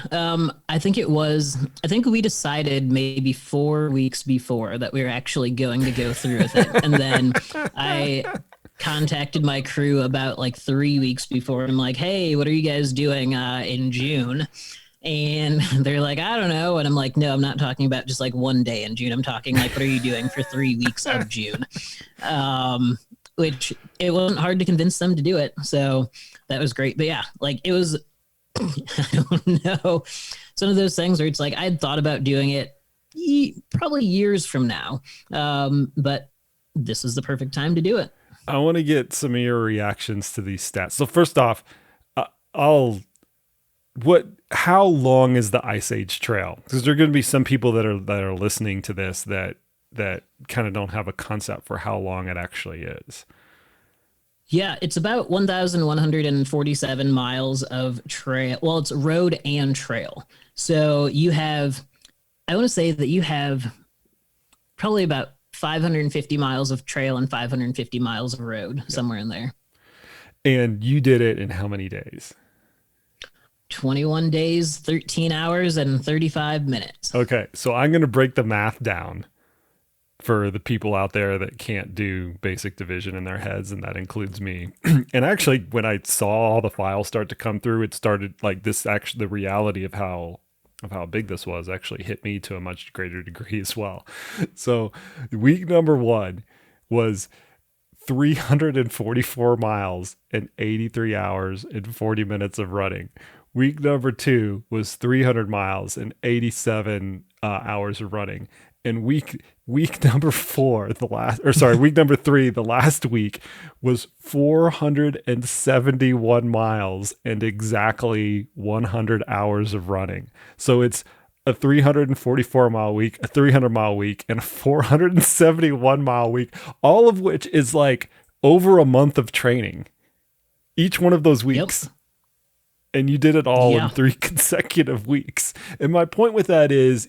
B: I think we decided maybe 4 weeks before that we were actually going to go through with it. And then I contacted my crew about like 3 weeks before. And I'm like, hey, what are you guys doing in June? And they're like, I don't know. And I'm like, no, I'm not talking about just like one day in June. I'm talking like, what are you doing for 3 weeks of June? Which it wasn't hard to convince them to do it. So that was great. But yeah, like it was, I don't know. Some of those things where it's like I'd thought about doing it probably years from now, but this is the perfect time to do it.
A: I want to get some of your reactions to these stats. So first off, how long is the Ice Age Trail? Because there are going to be some people that are listening to this that kind of don't have a concept for how long it actually is.
B: Yeah, it's about 1,147 miles of trail. Well, it's road and trail. So I want to say that you have probably about 550 miles of trail and 550 miles of road, somewhere in there.
A: And you did it in how many days?
B: 21 days, 13 hours, and 35 minutes.
A: Okay, so I'm going to break the math down for the people out there that can't do basic division in their heads, and that includes me. And actually, when I saw all the files start to come through, it started like this. Actually, the reality of how big this was actually hit me to a much greater degree as well. So, week number 1 was 344 miles and 83 hours and 40 minutes of running. Week number 2 was 300 miles and 87 hours of running. And week number 4, week number 3, the last week, was 471 miles and exactly 100 hours of running. So it's a 344 mile week, a 300 mile week, and a 471 mile week, all of which is like over a month of training. Each one of those weeks. Yep. And you did it all in 3 consecutive weeks. And my point with that is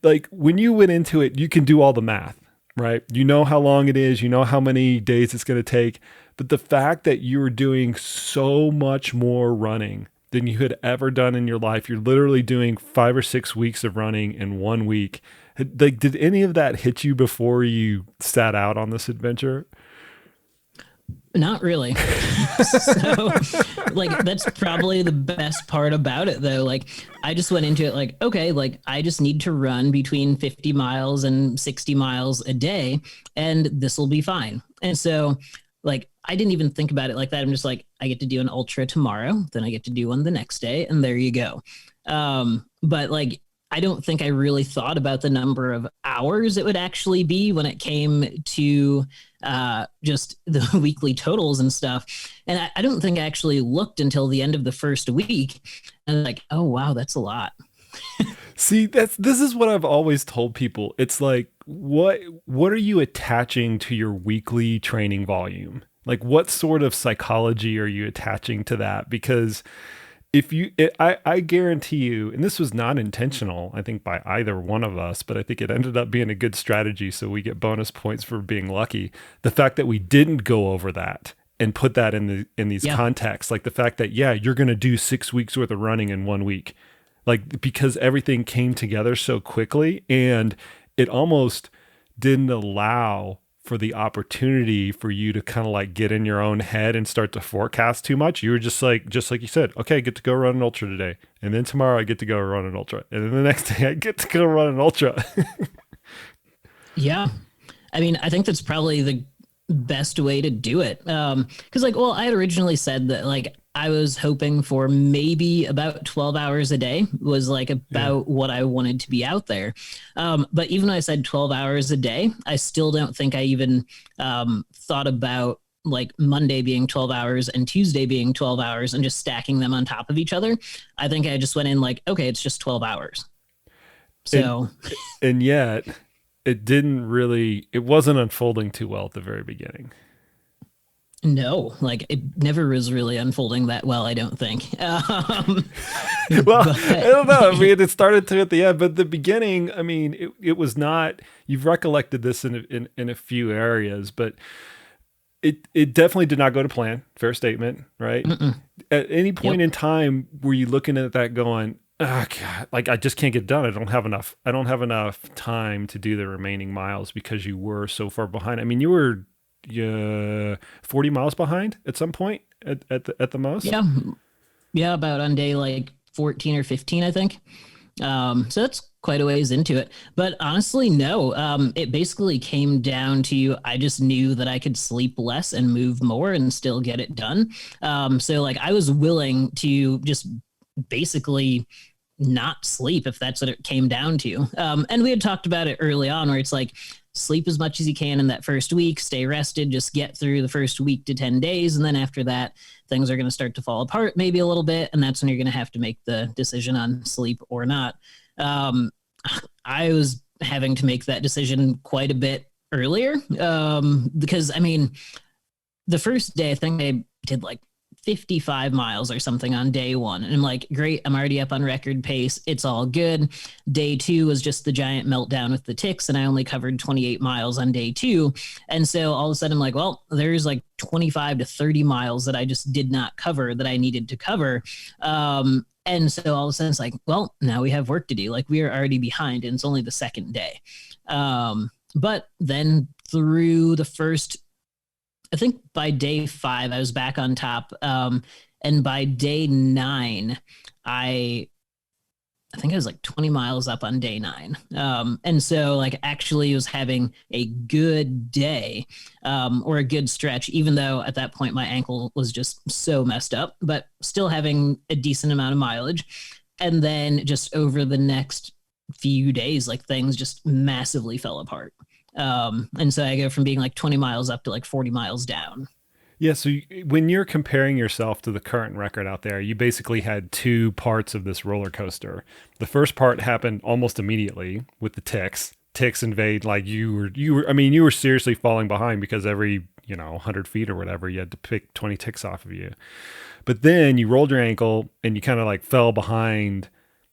A: like when you went into it, you can do all the math. right? You know how long it is, you know how many days it's going to take, but the fact that you were doing so much more running than you had ever done in your life, you're literally doing 5 or 6 weeks of running in 1 week. Like, did any of that hit you before you sat out on this adventure?
B: Not really. So, like, that's probably the best part about it, though. Like, I just went into it like, okay, like, I just need to run between 50 miles and 60 miles a day, and this will be fine. And so, like, I didn't even think about it like that. I'm just like, I get to do an ultra tomorrow, then I get to do one the next day, and there you go. But like, I don't think I really thought about the number of hours it would actually be when it came to just the weekly totals and stuff. And I don't think I actually looked until the end of the first week. And like, oh, wow, that's a lot.
A: See, this is what I've always told people. It's like, what are you attaching to your weekly training volume? Like, what sort of psychology are you attaching to that? Because I guarantee you, and this was not intentional, I think, by either one of us, but I think it ended up being a good strategy. So we get bonus points for being lucky. The fact that we didn't go over that and put that in these contexts, like the fact that, yeah, you're going to do 6 weeks worth of running in 1 week, like, because everything came together so quickly, and it almost didn't allow for the opportunity for you to kind of like get in your own head and start to forecast too much. You were just like you said, okay, I get to go run an ultra today. And then tomorrow I get to go run an ultra. And then the next day I get to go run an ultra.
B: Yeah. I mean, I think that's probably the best way to do it. Cause like, well, I had originally said that like, I was hoping for maybe about 12 hours a day was like about what I wanted to be out there. But even though I said 12 hours a day, I still don't think I even thought about like Monday being 12 hours and Tuesday being 12 hours and just stacking them on top of each other. I think I just went in like, okay, it's just 12 hours. So,
A: and yet it wasn't unfolding too well at the very beginning.
B: No, like it never was really unfolding that well, I don't think.
A: Well, I don't know. I mean, it started to at the end, but the beginning, I mean, it was not, you've recollected this in a few areas, but it definitely did not go to plan. Fair statement, right?
B: Mm-mm.
A: At any point in time, were you looking at that going, oh God, like I just can't get done. I don't have enough time to do the remaining miles because you were so far behind. I mean, you were 40 miles behind at some point at the most.
B: Yeah, about on day like 14 or 15, I think. So that's quite a ways into it. But honestly, no. It basically came down to I just knew that I could sleep less and move more and still get it done. So like I was willing to just basically not sleep if that's what it came down to. And we had talked about it early on where it's like sleep as much as you can in that first week, stay rested, just get through the first week to 10 days. And then after that, things are going to start to fall apart maybe a little bit. And that's when you're going to have to make the decision on sleep or not. I was having to make that decision quite a bit earlier because, I mean, the first day, I think I did like 55 miles or something on day one. And I'm like, great, I'm already up on record pace. It's all good. Day two was just the giant meltdown with the ticks, and I only covered 28 miles on day two. And so all of a sudden I'm like, well, there's like 25 to 30 miles that I just did not cover that I needed to cover. And so all of a sudden it's like, well, now we have work to do. Like we are already behind and it's only the second day. But then through the first, I think by day 5, I was back on top. And by day 9, I think I was like 20 miles up on day 9. And so like actually was having a good day or a good stretch, even though at that point my ankle was just so messed up, but still having a decent amount of mileage. And then just over the next few days, like things just massively fell apart. And so I go from being like 20 miles up to like 40 miles down.
A: Yeah. So when you're comparing yourself to the current record out there, you basically had 2 parts of this roller coaster. The first part happened almost immediately with the ticks. Ticks invade, like you were seriously falling behind because every, 100 feet or whatever, you had to pick 20 ticks off of you. But then you rolled your ankle and you kind of like fell behind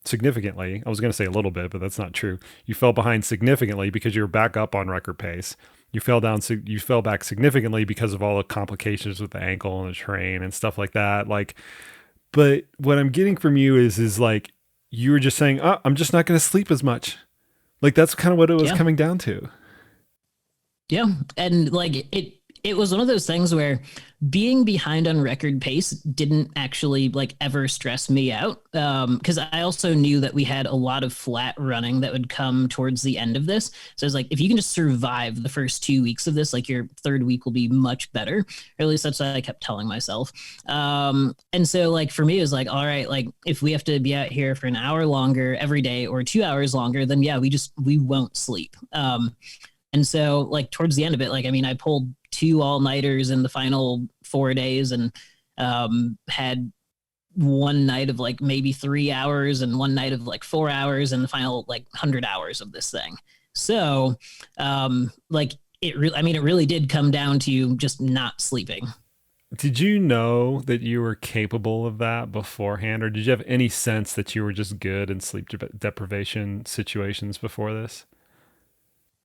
A: significantly. I was going to say a little bit, but that's not true. You fell behind significantly because you were back up on record pace. You fell down, so you fell back significantly because of all the complications with the ankle and the terrain and stuff like that. Like, but what I'm getting from you is like, you were just saying, oh, I'm just not going to sleep as much. Like, that's kind of what it was coming down to.
B: Yeah. And like it was one of those things where being behind on record pace didn't actually like ever stress me out. Cause I also knew that we had a lot of flat running that would come towards the end of this. So I was like, if you can just survive the first 2 weeks of this, like your third week will be much better. Or at least that's what I kept telling myself. And so like, for me, it was like, all right, like if we have to be out here for an hour longer every day or 2 hours longer, then yeah, we won't sleep. And so like towards the end of it, like, I mean, I pulled 2 all-nighters in the final 4 days and had one night of like maybe 3 hours and one night of like 4 hours and the final like 100 hours of this thing. So like it really did come down to just not sleeping.
A: Did you know that you were capable of that beforehand, or did you have any sense that you were just good in sleep deprivation situations before this?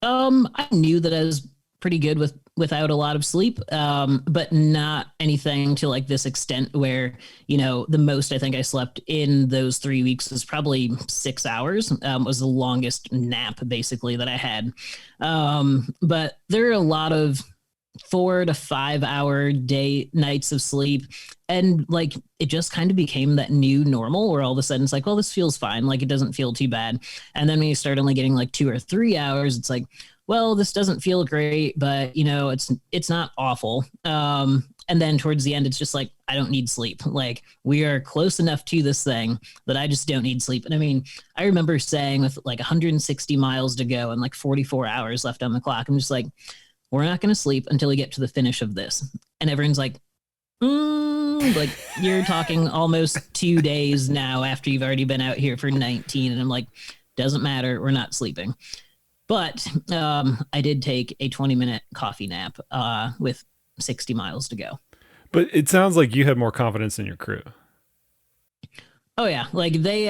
B: I knew that I was pretty good without a lot of sleep, but not anything to like this extent where, you know, the most I think I slept in those 3 weeks was probably 6 hours, was the longest nap basically that I had. But there are a lot of 4 to 5 hour nights of sleep. And like, it just kind of became that new normal where all of a sudden it's like, well, this feels fine. Like it doesn't feel too bad. And then when you start only getting like 2 or 3 hours, it's like, well, this doesn't feel great, but you know, it's not awful. And then towards the end, it's just like, I don't need sleep. Like we are close enough to this thing that I just don't need sleep. And I mean, I remember saying with like 160 miles to go and like 44 hours left on the clock, I'm just like, we're not going to sleep until we get to the finish of this. And everyone's like, like you're talking almost 2 days now after you've already been out here for 19. And I'm like, doesn't matter. We're not sleeping. But I did take a 20-minute coffee nap with 60 miles to go.
A: But it sounds like you had more confidence in your crew.
B: Oh yeah, like they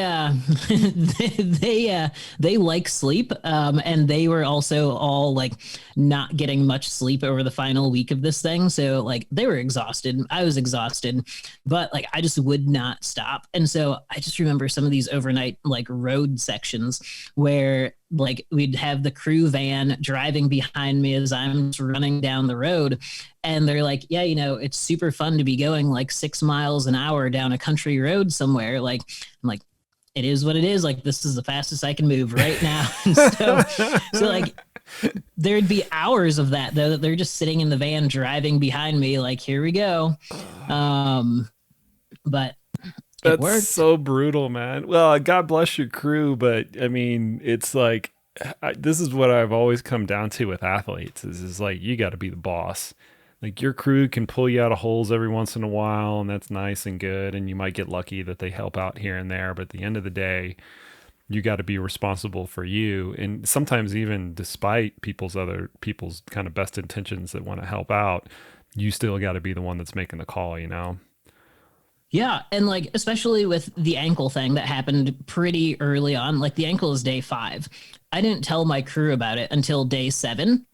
B: they like sleep, and they were also all like not getting much sleep over the final week of this thing. So like they were exhausted. I was exhausted, but like I just would not stop. And so I just remember some of these overnight like road sections where like we'd have the crew van driving behind me as I'm running down the road. And they're like, yeah, you know, it's super fun to be going like 6 miles an hour down a country road somewhere. Like, I'm like, it is what it is. Like, this is the fastest I can move right now. so like, there'd be hours of that though, that they're just sitting in the van driving behind me. Like, here we go. But
A: that's
B: worked.
A: So brutal, man. Well, God bless your crew, but I mean, it's like, this is what I've always come down to with athletes is like, you got to be the boss. Like your crew can pull you out of holes every once in a while, and that's nice and good. And you might get lucky that they help out here and there. But at the end of the day, you got to be responsible for you. And sometimes even despite people's kind of best intentions that want to help out, you still got to be the one that's making the call, you know?
B: Yeah. And like, especially with the ankle thing that happened pretty early on, like the ankle is day 5. I didn't tell my crew about it until day 7,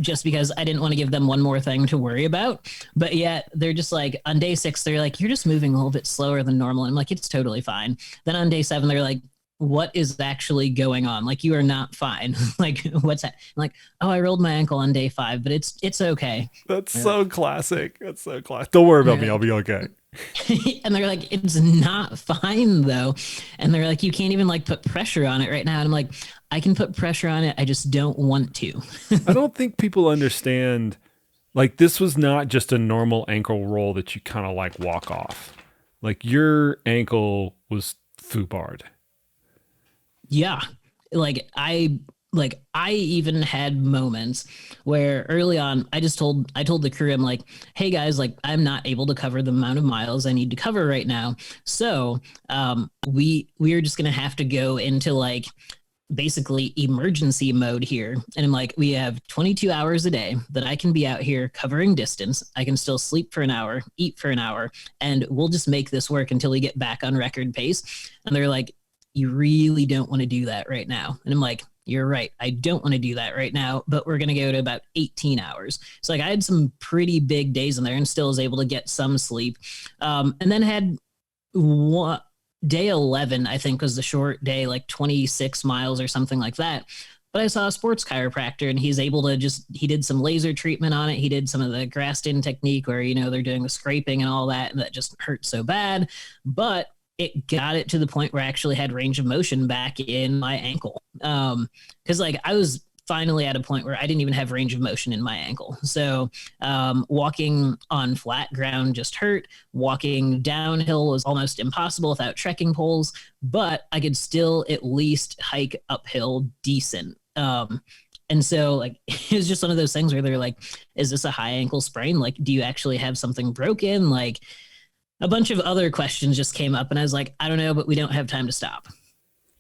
B: just because I didn't want to give them one more thing to worry about. But yet they're just like, on day 6, they're like, you're just moving a little bit slower than normal. And I'm like, it's totally fine. Then on day 7, they're like, what is actually going on? Like, you are not fine. Like, what's that? I'm like, oh, I rolled my ankle on day 5, but it's okay.
A: That's so classic. That's so classic. Don't worry about me. I'll be okay.
B: And they're like, it's not fine though. And they're like, you can't even like put pressure on it right now. And I'm like, I can put pressure on it. I just don't want to.
A: I don't think people understand, like, this was not just a normal ankle roll that you kind of like walk off. Like, your ankle was foobarred.
B: Yeah. I even had moments where early on I told the crew, I'm like, hey guys, like I'm not able to cover the amount of miles I need to cover right now. So we are just gonna have to go into like basically emergency mode here. And I'm like, we have 22 hours a day that I can be out here covering distance. I can still sleep for an hour, eat for an hour, and we'll just make this work until we get back on record pace. And they're like, you really don't want to do that right now. And I'm like, you're right. I don't want to do that right now, but we're going to go to about 18 hours. So like I had some pretty big days in there and still was able to get some sleep. And then had one day 11, I think was the short day, like 26 miles or something like that. But I saw a sports chiropractor and he's able to he did some laser treatment on it. He did some of the Graston technique where, they're doing the scraping and all that. And that just hurt so bad. But it got it to the point where I actually had range of motion back in my ankle. Cause like I was finally at a point where I didn't even have range of motion in my ankle. So walking on flat ground just hurt. Walking downhill was almost impossible without trekking poles, but I could still at least hike uphill decent. And so like it was just one of those things where they're like, is this a high ankle sprain? Like, do you actually have something broken? Like a bunch of other questions just came up and I was like, I don't know, but we don't have time to stop.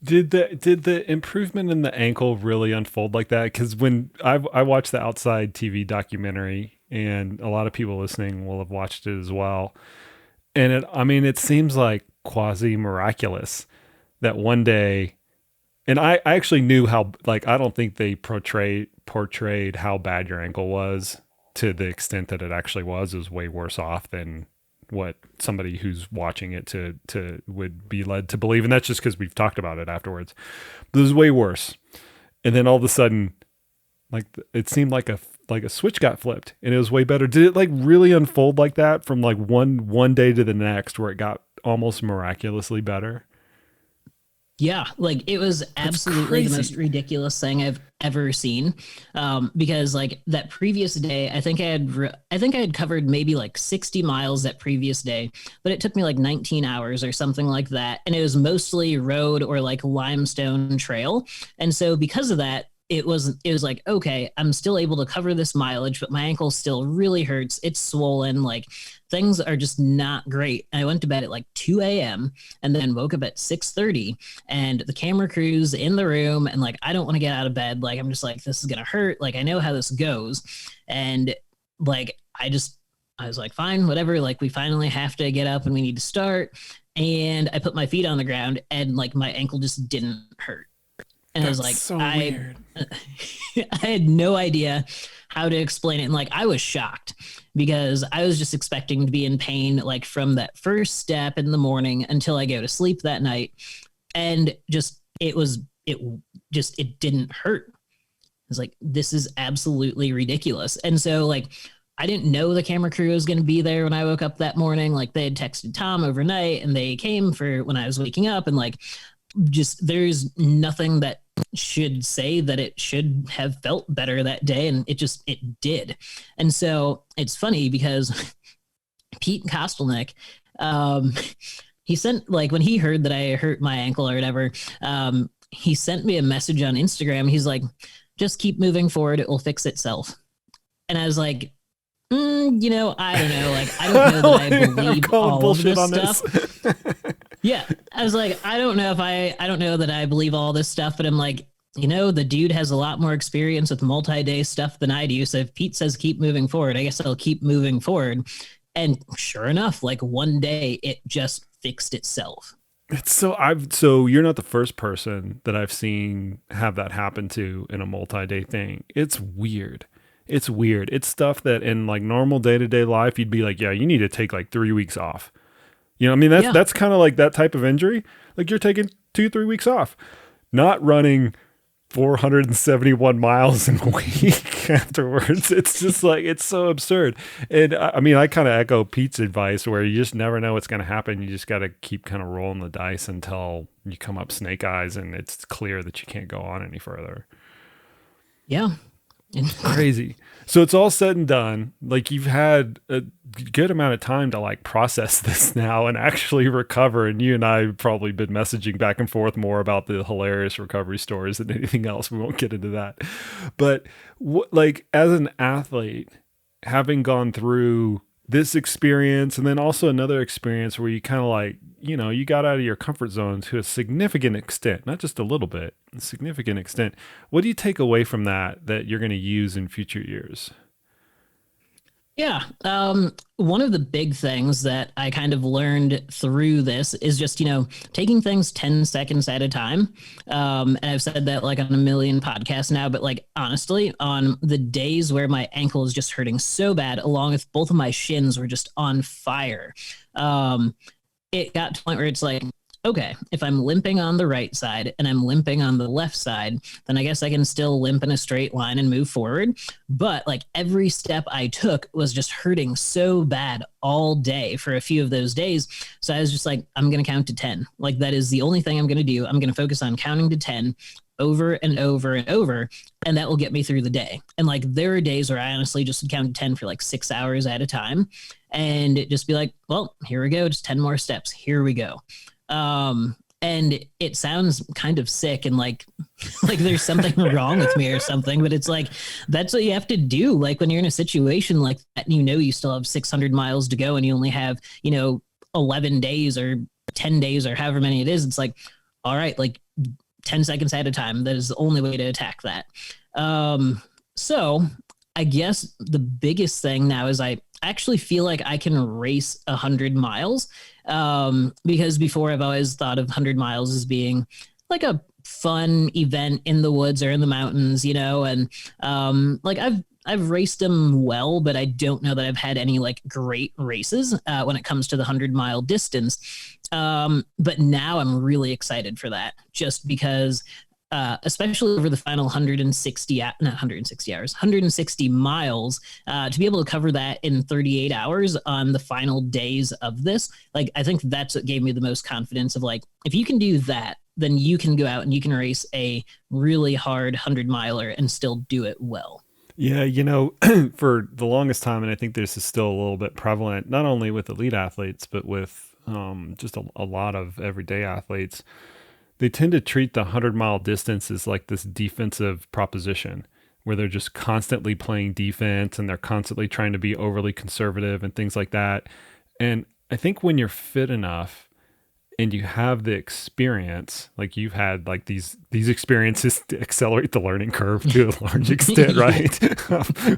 A: Did the improvement in the ankle really unfold like that? Because when I watched the Outside TV documentary, and a lot of people listening will have watched it as well, and it seems like quasi miraculous that one day, and I actually knew how, like, I don't think they portrayed how bad your ankle was to the extent that it actually was. It was way worse off than what somebody who's watching it to would be led to believe. And that's just because we've talked about it afterwards. But it was way worse. And then all of a sudden, like it seemed like a switch got flipped and it was way better. Did it like really unfold like that from like one day to the next where it got almost miraculously better?
B: Yeah, like it was absolutely the most ridiculous thing I've ever seen. Because like that previous day, I think I had covered maybe like 60 miles that previous day, but it took me like 19 hours or something like that, and it was mostly road or like limestone trail. And so because of that, it was like, okay, I'm still able to cover this mileage, but my ankle still really hurts. It's swollen. Like things are just not great. I went to bed at like 2 a.m. and then woke up at 6:30, and the camera crew's in the room, and like I don't want to get out of bed. Like I'm just like, this is gonna hurt. Like I know how this goes. And like I was like, fine, whatever. Like we finally have to get up and we need to start. And I put my feet on the ground and like my ankle just didn't hurt. And
A: That's
B: I was like,
A: so weird.
B: I had no idea how to explain it. And like, I was shocked because I was just expecting to be in pain, like from that first step in the morning until I go to sleep that night. And it didn't hurt. I was like, this is absolutely ridiculous. And so like, I didn't know the camera crew was going to be there when I woke up that morning. Like they had texted Tom overnight and they came for when I was waking up, and like, just there's nothing that should say that it should have felt better that day, and it did. And so it's funny because Pete Kostelnick, he sent, like when he heard that I hurt my ankle or whatever, he sent me a message on Instagram. He's like, just keep moving forward, it will fix itself. And I was like, I don't know. Like, I don't know that I believe all of this stuff. Yeah. I was like, I don't know that I believe all this stuff, but I'm like, the dude has a lot more experience with multi-day stuff than I do. So if Pete says keep moving forward, I guess I'll keep moving forward. And sure enough, like one day it just fixed itself.
A: So you're not the first person that I've seen have that happen to in a multi-day thing. It's weird. It's stuff that in like normal day-to-day life, you'd be like, yeah, you need to take like 3 weeks off. That's kind of like that type of injury. Like you're taking 2-3 weeks off, not running 471 miles in a week afterwards. It's just like, it's so absurd. And I kind of echo Pete's advice where you just never know what's going to happen. You just got to keep kind of rolling the dice until you come up snake eyes and it's clear that you can't go on any further.
B: Yeah.
A: Crazy. So it's all said and done. Like you've had a good amount of time to like process this now and actually recover. And you and I have probably been messaging back and forth more about the hilarious recovery stories than anything else. We won't get into that. But like as an athlete, having gone through this experience and then also another experience where you kind of like, you got out of your comfort zone to a significant extent, not just a little bit, a significant extent. What do you take away from that you're going to use in future years?
B: Yeah. One of the big things that I kind of learned through this is just, taking things 10 seconds at a time. And I've said that like on a million podcasts now, but like honestly, on the days where my ankle is just hurting so bad, along with both of my shins were just on fire. Um, it got to a point where it's like, okay, if I'm limping on the right side and I'm limping on the left side, then I guess I can still limp in a straight line and move forward. But like every step I took was just hurting so bad all day for a few of those days. So I was just like, I'm going to count to 10. Like that is the only thing I'm going to do. I'm going to focus on counting to 10 over and over and over, and that will get me through the day. And like there are days where I honestly just count to 10 for like 6 hours at a time and just be like, well, here we go, just 10 more steps, here we go. And it sounds kind of sick and like like there's something wrong with me or something, but it's like that's what you have to do. Like when you're in a situation like that and you still have 600 miles to go and you only have 11 days or 10 days or however many it is, it's like, all right, like 10 seconds at a time. That is the only way to attack that. So I guess the biggest thing now is I actually feel like I can race 100 miles. Because before I've always thought of 100 miles as being like a fun event in the woods or in the mountains, and like I've raced them well, but I don't know that I've had any like great races when it comes to the 100-mile distance. But now I'm really excited for that just because especially over the final 160 miles, to be able to cover that in 38 hours on the final days of this. Like, I think that's what gave me the most confidence of like, if you can do that, then you can go out and you can race a really hard 100-miler and still do it well.
A: Yeah, for the longest time, and I think this is still a little bit prevalent, not only with elite athletes, but with just a lot of everyday athletes, they tend to treat the 100-mile distance as like this defensive proposition where they're just constantly playing defense and they're constantly trying to be overly conservative and things like that. And I think when you're fit enough and you have the experience, like you've had like these experiences to accelerate the learning curve to a large extent, right?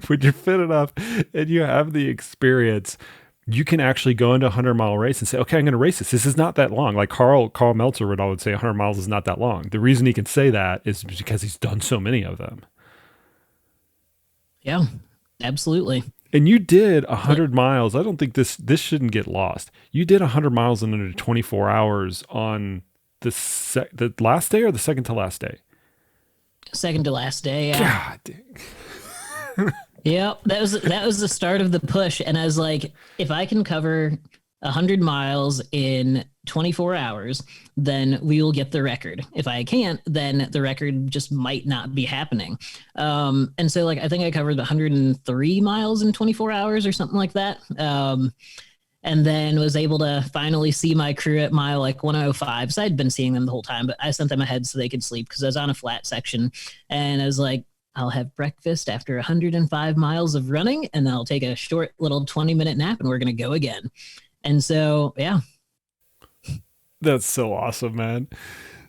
A: When you're fit enough and you have the experience, you can actually go into a 100-mile race and say, okay, I'm going to race this. This is not that long. Like Carl Meltzer would always say 100 miles is not that long. The reason he can say that is because he's done so many of them.
B: Yeah, absolutely.
A: And you did 100 miles. I don't think this shouldn't get lost. You did 100 miles in under 24 hours on the last day or the second to last day?
B: Second to last day, yeah.
A: God dang.
B: Yeah, that was the start of the push, and I was like, if I can cover 100 miles in 24 hours, then we will get the record. If I can't, then the record just might not be happening. And so, like, I think I covered 103 miles in 24 hours or something like that. And then was able to finally see my crew at mile like 105. So I'd been seeing them the whole time, but I sent them ahead so they could sleep because I was on a flat section, and I was like, I'll have breakfast after 105 miles of running, and I'll take a short little 20-minute nap, and we're going to go again. And so, yeah.
A: That's so awesome, man.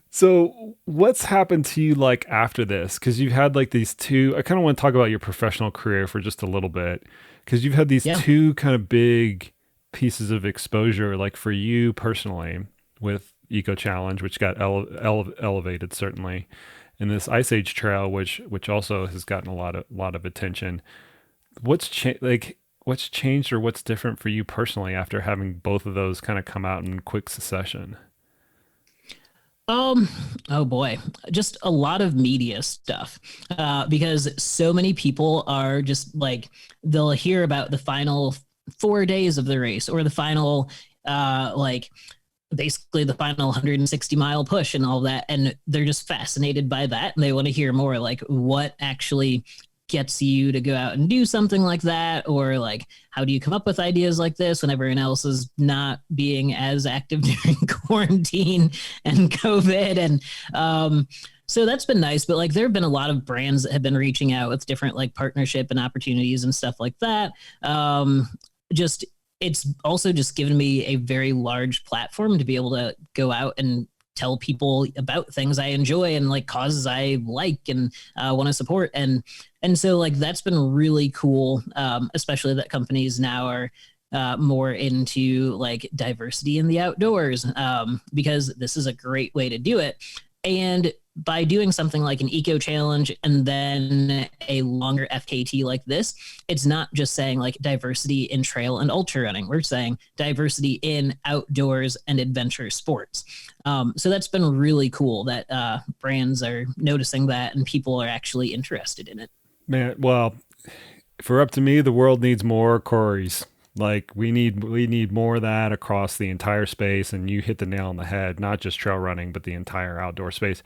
A: So what's happened to you like after this? Because you've had like these two, I kind of want to talk about your professional career for just a little bit, because you've had these two kind of big pieces of exposure, like for you personally with Eco Challenge, which got elevated certainly. And this Ice Age Trail, which also has gotten a lot of attention. What's changed or what's different for you personally after having both of those kind of come out in quick succession?
B: Oh boy, just a lot of media stuff, because so many people are just like, they'll hear about the final 4 days of the race or the final, basically the final 160-mile push and all that, and they're just fascinated by that, and they want to hear more, like what actually gets you to go out and do something like that, or like how do you come up with ideas like this when everyone else is not being as active during quarantine and COVID. And so that's been nice, but like there have been a lot of brands that have been reaching out with different like partnership and opportunities and stuff like that. It's also just given me a very large platform to be able to go out and tell people about things I enjoy and like causes I like and want to support. And so like that's been really cool, especially that companies now are more into like diversity in the outdoors, because this is a great way to do it. And by doing something like an eco challenge and then a longer FKT like this, it's not just saying like diversity in trail and ultra running. We're saying diversity in outdoors and adventure sports. So that's been really cool that brands are noticing that and people are actually interested in it.
A: Man, well, for up to me, the world needs more Corys. Like we need more of that across the entire space, and you hit the nail on the head, not just trail running, but the entire outdoor space.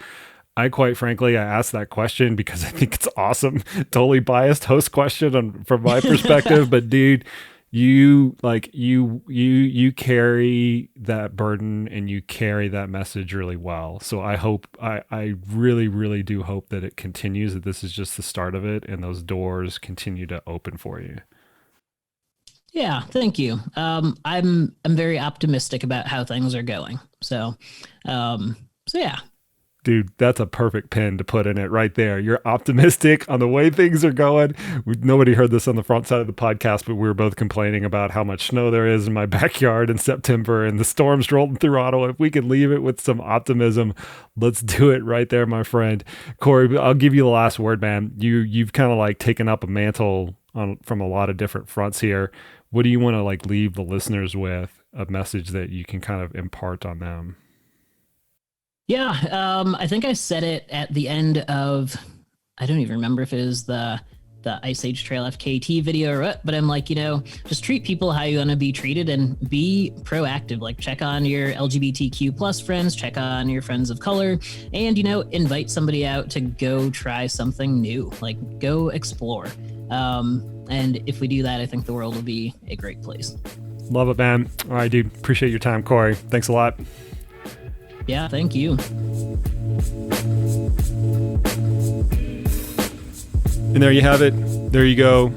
A: I quite frankly, I asked that question because I think it's awesome. Totally biased host question from my perspective, but dude, you carry that burden and you carry that message really well. So I really, really do hope that it continues, that this is just the start of it and those doors continue to open for you.
B: Yeah, thank you. I'm very optimistic about how things are going. So yeah.
A: Dude, that's a perfect pin to put in it right there. You're optimistic on the way things are going. Nobody heard this on the front side of the podcast, but we were both complaining about how much snow there is in my backyard in September and the storms rolling through Ottawa. If we could leave it with some optimism, let's do it right there, my friend. Corey, I'll give you the last word, man. You've kind of like taken up a mantle from a lot of different fronts here. What do you want to like leave the listeners with, a message that you can kind of impart on them?
B: Yeah, I think I said it at the end of, I don't even remember if it was the Ice Age Trail FKT video or what, but I'm like, just treat people how you want to be treated and be proactive. Like check on your LGBTQ plus friends, check on your friends of color, and, invite somebody out to go try something new, like go explore. And if we do that, I think the world will be a great place.
A: Love it, man. All right, dude. Appreciate your time, Corey. Thanks a lot.
B: Yeah, thank you.
A: And there you have it. There you go.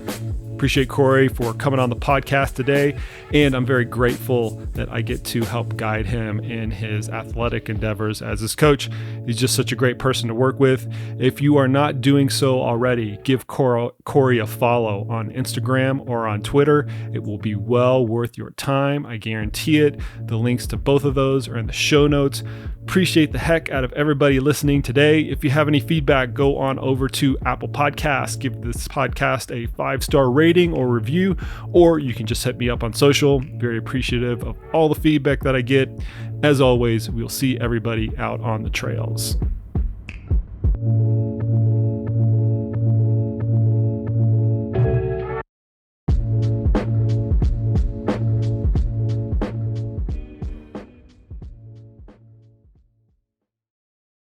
A: Appreciate Corey for coming on the podcast today. And I'm very grateful that I get to help guide him in his athletic endeavors as his coach. He's just such a great person to work with. If you are not doing so already, give Corey a follow on Instagram or on Twitter. It will be well worth your time. I guarantee it. The links to both of those are in the show notes. Appreciate the heck out of everybody listening today. If you have any feedback, go on over to Apple Podcasts. Give this podcast a 5-star rating or review, or you can just hit me up on social. Very appreciative of all the feedback that I get. As always, we'll see everybody out on the trails.